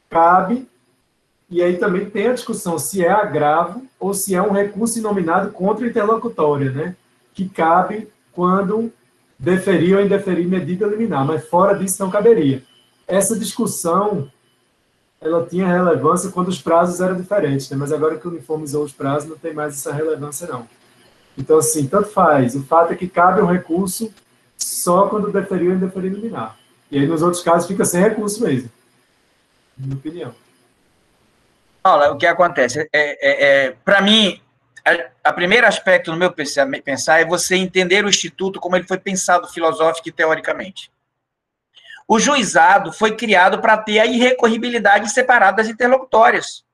cabe, e aí também tem a discussão se é agravo ou se é um recurso inominado contra a interlocutória, né? Que cabe quando deferir ou indeferir medida liminar, mas fora disso não caberia. Essa discussão, ela tinha relevância quando os prazos eram diferentes, né? Mas agora que uniformizou os prazos, não tem mais essa relevância, não. Então, assim, tanto faz. O fato é que cabe um recurso só quando deferir ou indeferir liminar. E aí, nos outros casos, fica sem recurso mesmo, na minha opinião. Olha, o que acontece? Para mim, o primeiro aspecto no meu pensar é você entender o Instituto como ele foi pensado filosófico e teoricamente. O juizado foi criado para ter a irrecorribilidade separada das interlocutórias.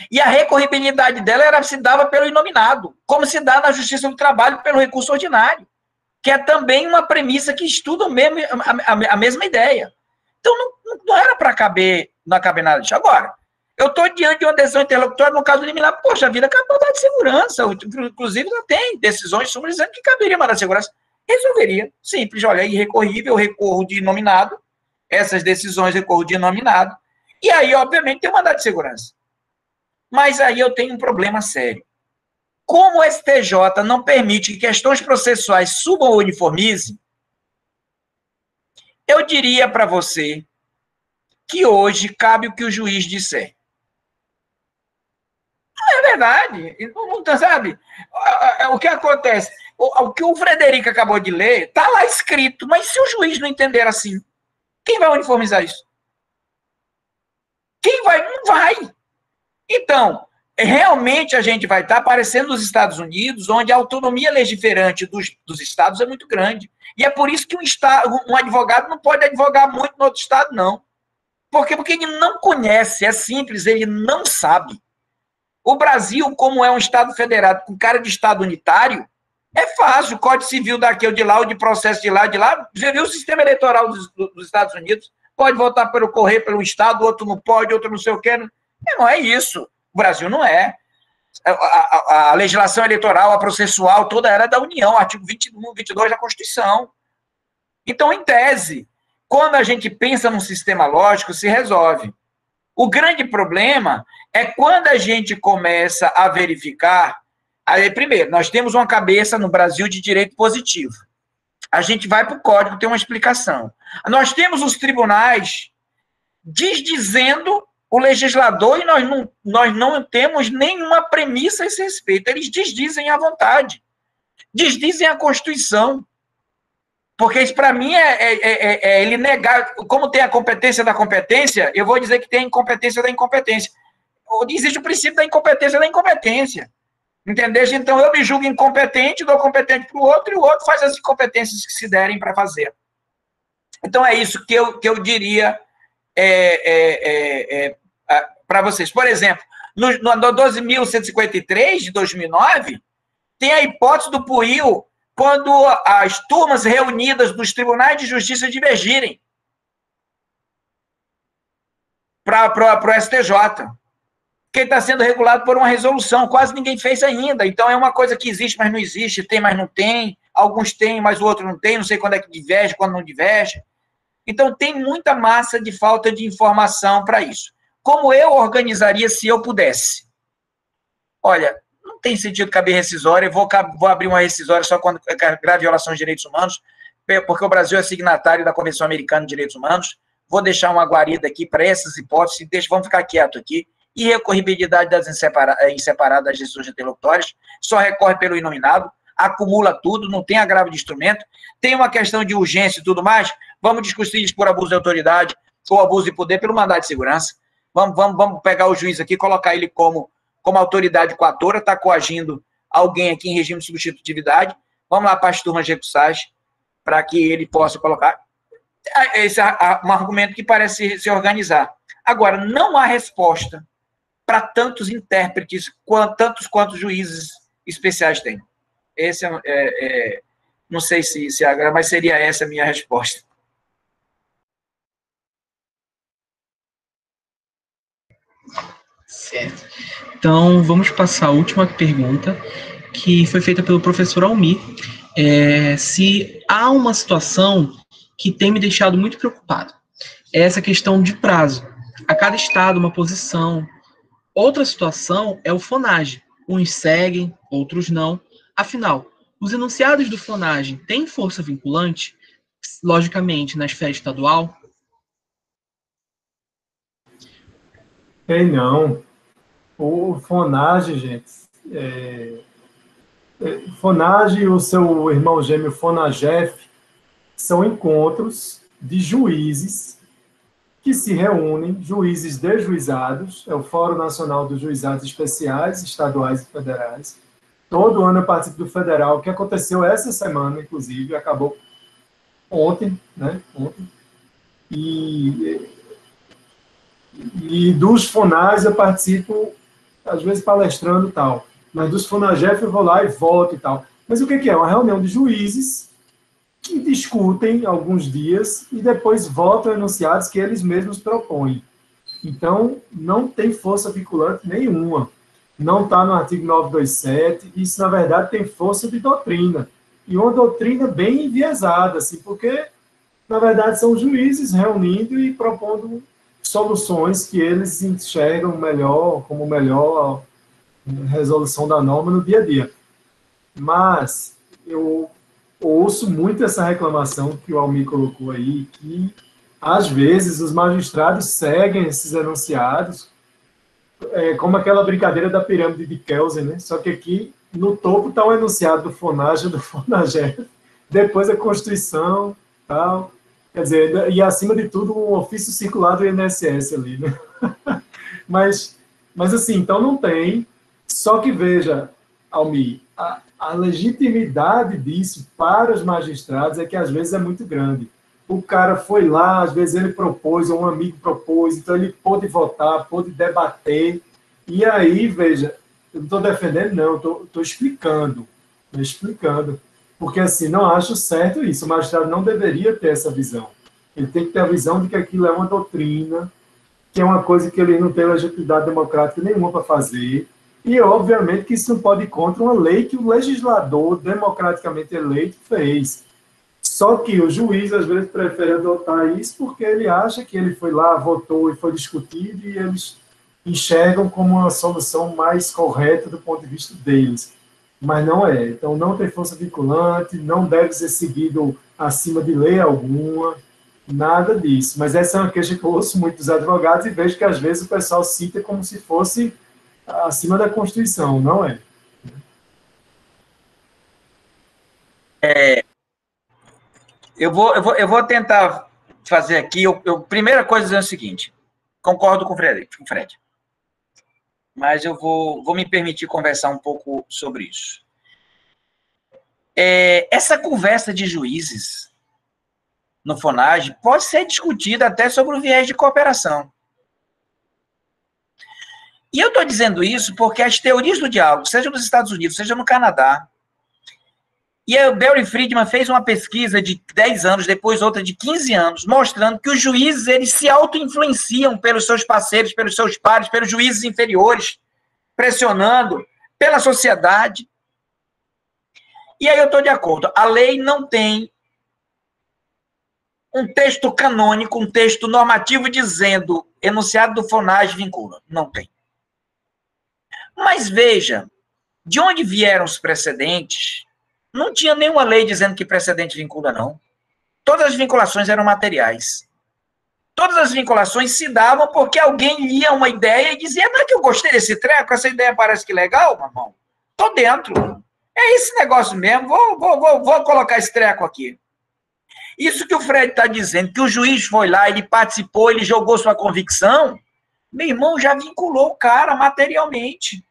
E a recorribilidade dela se dava pelo inominado, como se dá na Justiça do Trabalho pelo recurso ordinário, que é também uma premissa que estuda a mesma ideia. Então, não era para caber, não caber nada disso. Agora, eu estou diante de uma decisão interlocutória, no caso liminar, poxa, a vida acabou de segurança. Inclusive, não tem decisões dizendo que caberia mandar de segurança. Resolveria. Simples. Olha, irrecorrível, recorro de inominado. Essas decisões recorro de inominado. E aí, obviamente, tem um mandado de segurança. Mas aí eu tenho um problema sério. Como o STJ não permite que questões processuais subam ou uniformizem, Eu diria para você que hoje cabe o que o juiz disser. É verdade. Não, sabe? O que acontece? O que o Frederico acabou de ler está lá escrito, mas se o juiz não entender assim, quem vai uniformizar isso? Quem vai? Não vai. Então, realmente a gente vai estar parecendo os Estados Unidos, onde a autonomia legiferante dos estados é muito grande. E é por isso que um advogado não pode advogar muito no outro estado, não. Porque ele não conhece, é simples, ele não sabe. O Brasil, como é um estado federado com cara de estado unitário, é fácil, o Código Civil daqui ou de lá, o de processo de lá, de lá. Você viu o sistema eleitoral dos Estados Unidos? Pode votar pelo correio, pelo estado, outro não pode, outro não sei o quê. Não é isso. O Brasil não é. A legislação eleitoral, a processual, toda era da União, artigo 21, 22 da Constituição. Então, em tese, quando a gente pensa num sistema lógico, se resolve. O grande problema é quando a gente começa a verificar. Aí, primeiro, nós temos uma cabeça no Brasil de direito positivo. A gente vai para o código, tem uma explicação. Nós temos os tribunais desdizendo o legislador e nós não temos nenhuma premissa a esse respeito. Eles desdizem à vontade. Desdizem a Constituição. Porque isso, para mim, é ele negar. Como tem a competência da competência, eu vou dizer que tem a incompetência da incompetência. Existe o princípio da incompetência. Entendeu? Então, eu me julgo incompetente, dou competente para o outro, e o outro faz as incompetências que se derem para fazer. Então, é isso que eu diria para vocês. Por exemplo, no 12.153, de 2009, tem a hipótese do PUIL quando as turmas reunidas dos tribunais de justiça divergirem para o STJ. Que está sendo regulado por uma resolução, quase ninguém fez ainda. Então, é uma coisa que existe, mas não existe, tem, mas não tem. Alguns têm, mas o outro não tem, não sei quando é que diverge, quando não diverge. Então, tem muita massa de falta de informação para isso. Como eu organizaria se eu pudesse? Olha, não tem sentido caber rescisória, eu vou abrir uma rescisória só quando grave violação de direitos humanos, porque o Brasil é signatário da Convenção Americana de Direitos Humanos. Vou deixar uma guarida aqui para essas hipóteses, vamos ficar quieto aqui. Irrecorribilidade das inseparadas das decisões interlocutórias, só recorre pelo inominado, acumula tudo, não tem agravo de instrumento, tem uma questão de urgência e tudo mais, vamos discutir isso por abuso de autoridade ou abuso de poder pelo mandado de segurança. Vamos pegar o juiz aqui, colocar ele como autoridade coatora, está coagindo alguém aqui em regime de substitutividade, vamos lá para as turmas recursais, para que ele possa colocar. Esse é um argumento que parece se organizar. Agora, não há resposta para tantos intérpretes, tantos quantos juízes especiais têm. Esse não sei se agrada, mas seria essa a minha resposta. Certo. Então, vamos passar a última pergunta, que foi feita pelo professor Almir. Se há uma situação que tem me deixado muito preocupado, é essa questão de prazo. A cada estado, uma posição. Outra situação é o FONAGE. Uns seguem, outros não. Afinal, os enunciados do FONAGE têm força vinculante, logicamente, na esfera estadual? Tem não. O FONAGE, gente, FONAGE e o seu irmão gêmeo FONAGEF são encontros de juízes que se reúnem, juízes desjuizados, é o Fórum Nacional dos Juizados Especiais, Estaduais e Federais. Todo ano eu participo do federal, que aconteceu essa semana, inclusive, acabou ontem, né? Ontem. E dos FONAGES eu participo, às vezes palestrando e tal, mas dos FONAGEF eu vou lá e volto e tal. Mas o que é? Uma reunião de juízes que discutem alguns dias e depois votam enunciados que eles mesmos propõem. Então, não tem força vinculante nenhuma. Não está no artigo 927, isso, na verdade, tem força de doutrina. E uma doutrina bem enviesada, assim, porque, na verdade, são juízes reunindo e propondo soluções que eles enxergam melhor, como melhor resolução da norma no dia a dia. Mas, eu ouço muito essa reclamação que o Almir colocou aí, que às vezes os magistrados seguem esses enunciados, como aquela brincadeira da pirâmide de Kelsen, né? Só que aqui no topo está o enunciado do FONAGE, do FONAGEF, depois a Constituição, tal. Quer dizer, e acima de tudo um ofício circular do INSS ali, né? mas assim, então não tem. Só que veja, Almir, a legitimidade disso para os magistrados é que às vezes é muito grande. O cara foi lá, às vezes ele propôs, ou um amigo propôs, então ele pôde votar, pôde debater, e aí, veja, eu não estou defendendo, não, estou explicando, porque assim, não acho certo isso, o magistrado não deveria ter essa visão, ele tem que ter a visão de que aquilo é uma doutrina, que é uma coisa que ele não tem legitimidade democrática nenhuma para fazer, e obviamente que isso não pode ir contra uma lei que o legislador democraticamente eleito fez. Só que o juiz, às vezes, prefere adotar isso porque ele acha que ele foi lá, votou e foi discutido e eles enxergam como uma solução mais correta do ponto de vista deles. Mas não é. Então, não tem força vinculante, não deve ser seguido acima de lei alguma, nada disso. Mas essa é uma queixa que eu ouço muito dos advogados e vejo que, às vezes, o pessoal cita como se fosse acima da Constituição. Não é. Eu vou tentar fazer aqui. Primeira coisa é o seguinte: concordo com o Fred. Mas eu vou me permitir conversar um pouco sobre isso. Essa conversa de juízes no FONAGE pode ser discutida até sobre o viés de cooperação. E eu estou dizendo isso porque as teorias do diálogo, seja nos Estados Unidos, seja no Canadá, e a Barry Friedman fez uma pesquisa de 10 anos, depois outra de 15 anos, mostrando que os juízes eles se auto-influenciam pelos seus parceiros, pelos seus pares, pelos juízes inferiores, pressionando pela sociedade. E aí eu estou de acordo. A lei não tem um texto canônico, um texto normativo dizendo enunciado do FONAGE vincula. Não tem. Mas veja, de onde vieram os precedentes? Não tinha nenhuma lei dizendo que precedente vincula, não. Todas as vinculações eram materiais. Todas as vinculações se davam porque alguém lia uma ideia e dizia, não é que eu gostei desse treco, essa ideia parece que legal, meu irmão. Tô dentro. É esse negócio mesmo, vou colocar esse treco aqui. Isso que o Fred está dizendo, que o juiz foi lá, ele participou, ele jogou sua convicção, meu irmão já vinculou o cara materialmente.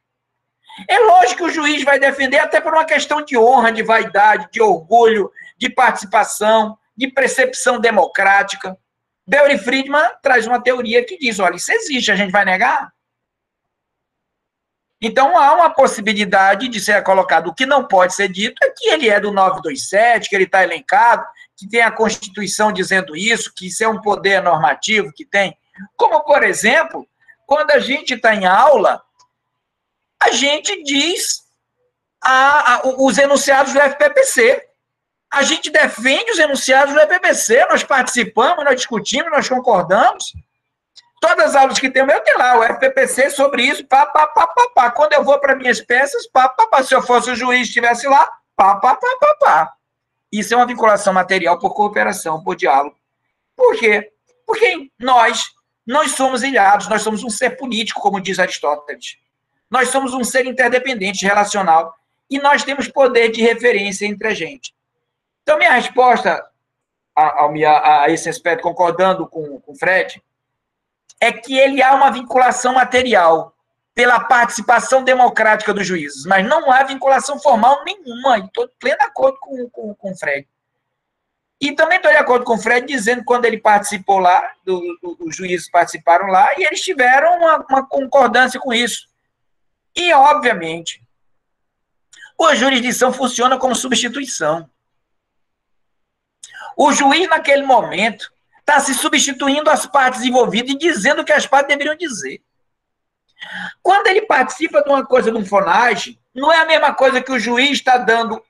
É lógico que o juiz vai defender até por uma questão de honra, de vaidade, de orgulho, de participação, de percepção democrática. Barry Friedman traz uma teoria que diz, olha, isso existe, a gente vai negar? Então, há uma possibilidade de ser colocado. O que não pode ser dito é que ele é do 927, que ele está elencado, que tem a Constituição dizendo isso, que isso é um poder normativo que tem. Como, por exemplo, quando a gente está em aula, a gente diz os enunciados do FPPC. A gente defende os enunciados do FPPC, nós participamos, nós discutimos, nós concordamos. Todas as aulas que temos, eu tenho lá o FPPC sobre isso, pá. Quando eu vou para minhas peças, pá. Se eu fosse o juiz, estivesse lá, pá. Isso é uma vinculação material por cooperação, por diálogo. Por quê? Porque nós somos ilhados, nós somos um ser político, como diz Aristóteles. Nós somos um ser interdependente, relacional, e nós temos poder de referência entre a gente. Então, minha resposta a esse aspecto, concordando com o Fred, é que ele há uma vinculação material pela participação democrática dos juízes, mas não há vinculação formal nenhuma, e estou em pleno acordo com o Fred. E também estou de acordo com o Fred, dizendo que quando ele participou lá, os juízes participaram lá, e eles tiveram uma concordância com isso. E, obviamente, a jurisdição funciona como substituição. O juiz, naquele momento, está se substituindo às partes envolvidas e dizendo o que as partes deveriam dizer. Quando ele participa de uma coisa, de um FONAGE, não é a mesma coisa que o juiz está dando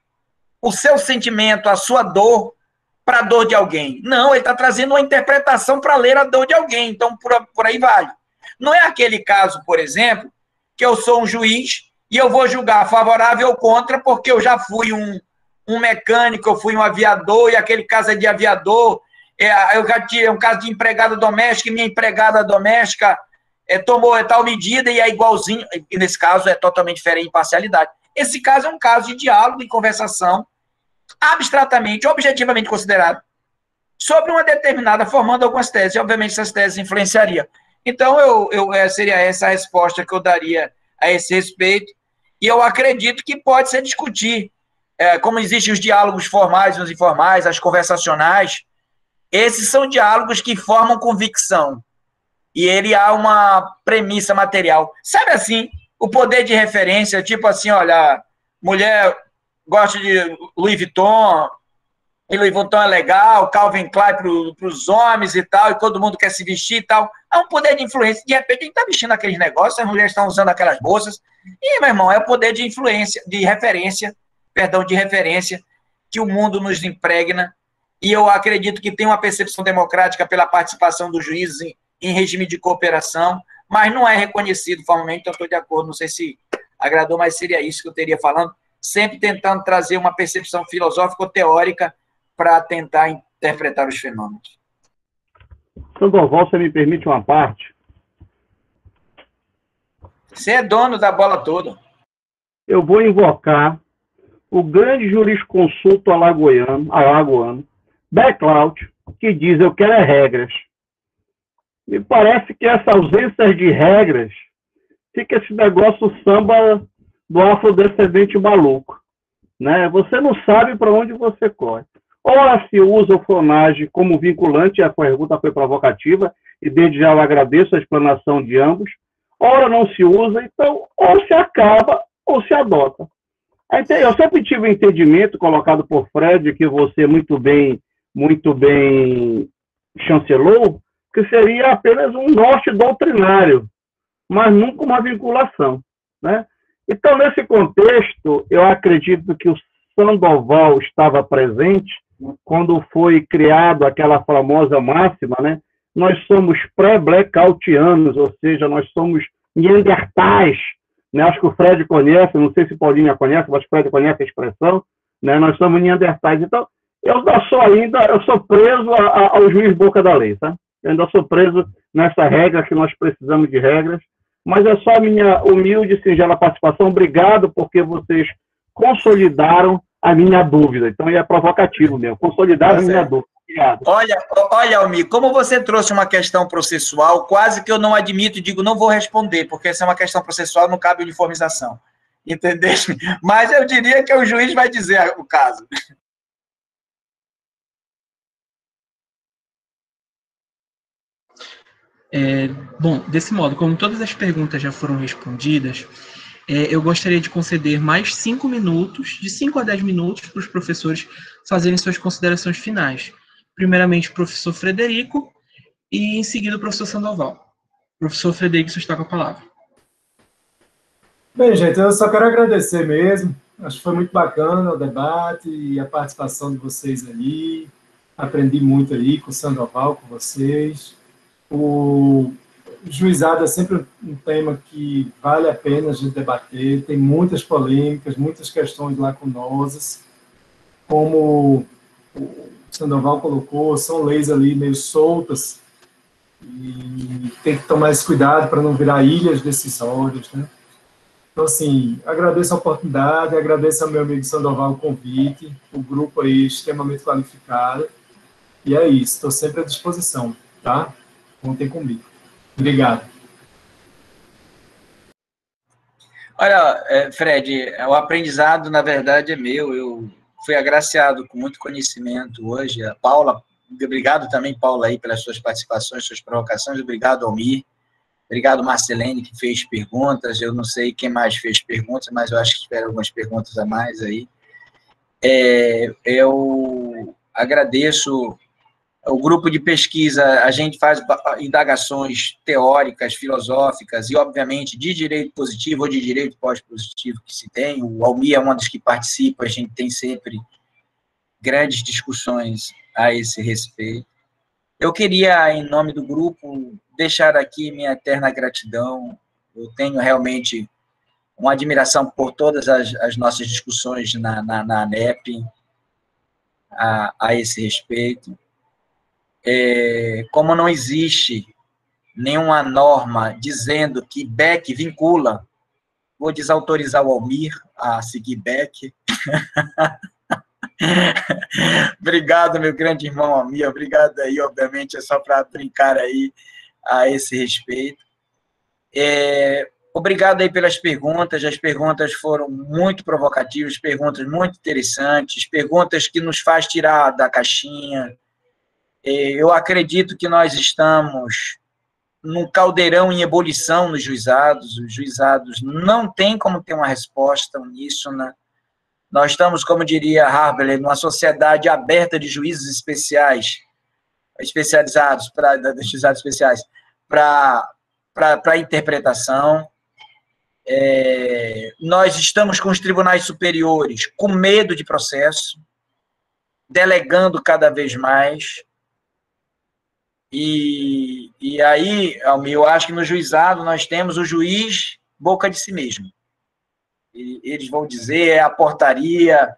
o seu sentimento, a sua dor, para a dor de alguém. Não, ele está trazendo uma interpretação para ler a dor de alguém. Então, por aí vale. Não é aquele caso, por exemplo, que eu sou um juiz e eu vou julgar favorável ou contra porque eu já fui um mecânico, eu fui um aviador, e aquele caso é de aviador, eu já tinha um caso de empregada doméstica, e minha empregada doméstica tomou tal medida e é igualzinho, e nesse caso é totalmente diferente, imparcialidade. Esse caso é um caso de diálogo e conversação, abstratamente, objetivamente considerado, sobre uma determinada, formando algumas teses, e obviamente essas teses influenciariam. Então, seria essa a resposta que eu daria a esse respeito, e eu acredito que pode ser discutir, como existem os diálogos formais e os informais, as conversacionais, esses são diálogos que formam convicção, e ele há uma premissa material. Sabe assim, o poder de referência, tipo assim, olha, mulher gosta de Louis Vuitton, e Louis Vuitton é legal, Calvin Klein para os homens e tal, e todo mundo quer se vestir e tal. Há um poder de influência. De repente, a gente está vestindo aqueles negócios, as mulheres estão usando aquelas bolsas. E, meu irmão, é o poder de influência, de referência que o mundo nos impregna. E eu acredito que tem uma percepção democrática pela participação dos juízes em regime de cooperação, mas não é reconhecido formalmente, então estou de acordo. Não sei se agradou, mas seria isso que eu teria falando. Sempre tentando trazer uma percepção filosófica ou teórica para tentar interpretar os fenômenos. Sandoval, você me permite uma parte? Você é dono da bola toda. Eu vou invocar o grande jurisconsulto alagoano, Baclaut, que diz: eu quero regras. Me parece que essa ausência de regras fica esse negócio samba do afrodescendente maluco, né? Você não sabe para onde você corre. Ora se usa o FONAGE como vinculante, a pergunta foi provocativa, e desde já eu agradeço a explanação de ambos. Ora não se usa, então ou se acaba ou se adota. Eu sempre tive o entendimento colocado por Fred, que você muito bem chancelou, que seria apenas um norte doutrinário, mas nunca uma vinculação, né? Então, nesse contexto, eu acredito que o Sandoval estava presente quando foi criado aquela famosa máxima, né? Nós somos pré-blackoutianos, ou seja, nós somos neandertais, né? Acho que o Fred conhece, não sei se Paulinha conhece, mas o Fred conhece a expressão, né? Nós somos neandertais. Então, eu sou preso ao juiz boca da lei, tá? Eu ainda sou preso nessa regra, que nós precisamos de regras, mas é só a minha humilde e singela participação. Obrigado, porque vocês consolidaram a minha dúvida. Então, é provocativo mesmo, consolidaram a minha dúvida. Obrigado. Olha, Almir, como você trouxe uma questão processual, quase que eu não admito, digo, não vou responder, porque essa é uma questão processual, não cabe uniformização. Entendeu? Mas eu diria que o juiz vai dizer o caso. Bom, desse modo, como todas as perguntas já foram respondidas, eu gostaria de conceder mais 5 minutos, de 5 a 10 minutos, para os professores fazerem suas considerações finais. Primeiramente, o professor Frederico e, em seguida, o professor Sandoval. Professor Frederico, você está com a palavra. Bem, gente, eu só quero agradecer mesmo. Acho que foi muito bacana o debate e a participação de vocês aí. Aprendi muito aí com o Sandoval, com vocês. O juizado é sempre um tema que vale a pena a gente debater, tem muitas polêmicas, muitas questões lacunosas, como o Sandoval colocou, são leis ali meio soltas, e tem que tomar esse cuidado para não virar ilhas decisórias, né? Então, assim, agradeço a oportunidade, agradeço ao meu amigo Sandoval o convite, o grupo aí extremamente qualificado, e é isso, estou sempre à disposição, tá? Contem comigo. Obrigado. Olha, Fred, o aprendizado, na verdade, é meu. Eu fui agraciado com muito conhecimento hoje. A Paula, obrigado também, Paula, aí, pelas suas participações, suas provocações. Obrigado, Almir. Obrigado, Marcelene, que fez perguntas. Eu não sei quem mais fez perguntas, mas eu acho que tiveram algumas perguntas a mais aí. Eu agradeço o grupo de pesquisa. A gente faz indagações teóricas, filosóficas e, obviamente, de direito positivo ou de direito pós-positivo que se tem. O Almir é uma das que participa, a gente tem sempre grandes discussões a esse respeito. Eu queria, em nome do grupo, deixar aqui minha eterna gratidão. Eu tenho realmente uma admiração por todas as nossas discussões na ANEP. a esse respeito. Como não existe nenhuma norma dizendo que Beck vincula, vou desautorizar o Almir a seguir Beck. Obrigado, meu grande irmão Almir, obrigado aí, obviamente, é só para brincar aí a esse respeito. Obrigado aí pelas perguntas, as perguntas foram muito provocativas, perguntas muito interessantes, perguntas que nos faz tirar da caixinha. Eu acredito que nós estamos num caldeirão em ebulição nos juizados, os juizados não têm como ter uma resposta uníssona. Nós estamos, como diria Harberler, numa sociedade aberta de juízes especializados, de juizados especiais, para interpretação. Nós estamos com os tribunais superiores com medo de processo, delegando cada vez mais. E aí, Almir, eu acho que no juizado nós temos o juiz boca de si mesmo. Eles vão dizer, a portaria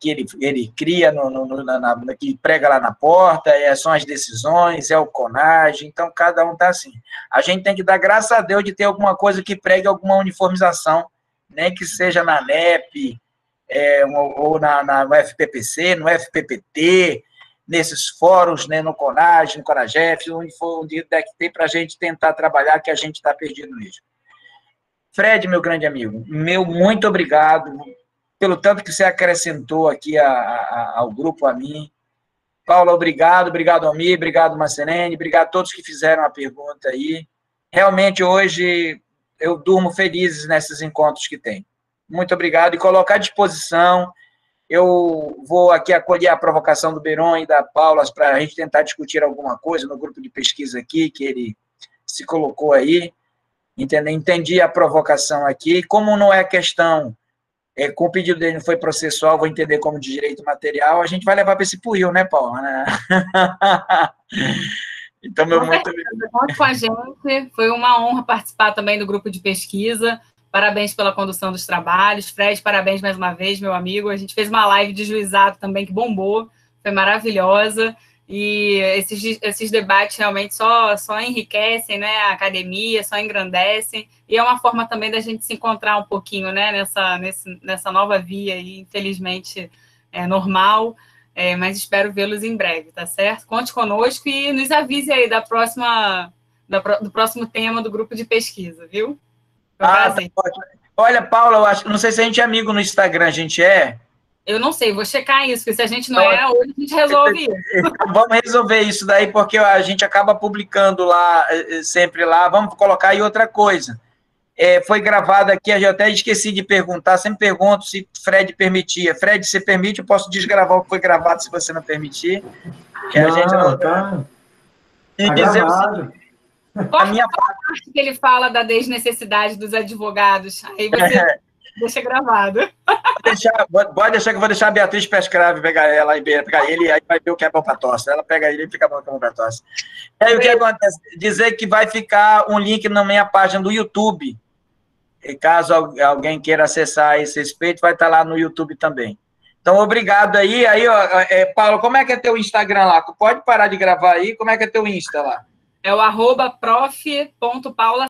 que ele cria, que prega lá na porta, são as decisões, o CONAGE, então cada um está assim. A gente tem que dar graças a Deus de ter alguma coisa que pregue alguma uniformização, nem que seja na NEP, ou no FPPC, no FPPT, nesses fóruns, né, no CONAGE, no CONAGEF, onde tem para a gente tentar trabalhar, que a gente está perdido mesmo. Fred, meu grande amigo, muito obrigado pelo tanto que você acrescentou aqui ao grupo, a mim. Paula, obrigado Almir, obrigado Marcelene, obrigado a todos que fizeram a pergunta aí. Realmente, hoje, eu durmo feliz nesses encontros que tem. Muito obrigado e colocar à disposição. Eu vou aqui acolher a provocação do Beron e da Paula para a gente tentar discutir alguma coisa no grupo de pesquisa aqui, que ele se colocou aí. Entendi a provocação aqui. Como não é questão, com o pedido dele não foi processual, vou entender como de direito material, a gente vai levar para esse purril, né, Paula? Então, muito obrigado. Conte com a gente. Foi uma honra participar também do grupo de pesquisa. Parabéns pela condução dos trabalhos. Fred, parabéns mais uma vez, meu amigo. A gente fez uma live de juizado também que bombou, foi maravilhosa. E esses debates realmente só enriquecem, né, a academia, só engrandecem. E é uma forma também da gente se encontrar um pouquinho, né, nessa nova via aí, infelizmente normal. Mas espero vê-los em breve, tá certo? Conte conosco e nos avise aí do próximo tema do grupo de pesquisa, viu? Olha, Paula, não sei se a gente é amigo no Instagram, a gente é? Eu não sei, vou checar isso, porque se a gente não hoje a gente resolve isso. Vamos resolver isso daí, porque a gente acaba publicando lá, sempre lá. Vamos colocar aí outra coisa. Foi gravado aqui, eu até esqueci de perguntar, sempre pergunto se Fred permitia. Fred, você permite? Eu posso desgravar o que foi gravado se você não permitir. Que a gente não tá. E dizer o seguinte. Qual é a parte que ele fala da desnecessidade dos advogados? Aí você deixa gravado. Pode deixar que eu vou deixar a Beatriz Pescrave pegar ela e pegar ele, aí vai ver o que é bom para tosse. Ela pega ele e fica bom para tosse. E aí o que acontece? Dizer que vai ficar um link na minha página do YouTube. E caso alguém queira acessar esse respeito, vai estar lá no YouTube também. Então, obrigado aí. Aí, Paulo, como é que é teu Instagram lá? Tu pode parar de gravar aí? Como é que é teu Insta lá? É o @prof.paula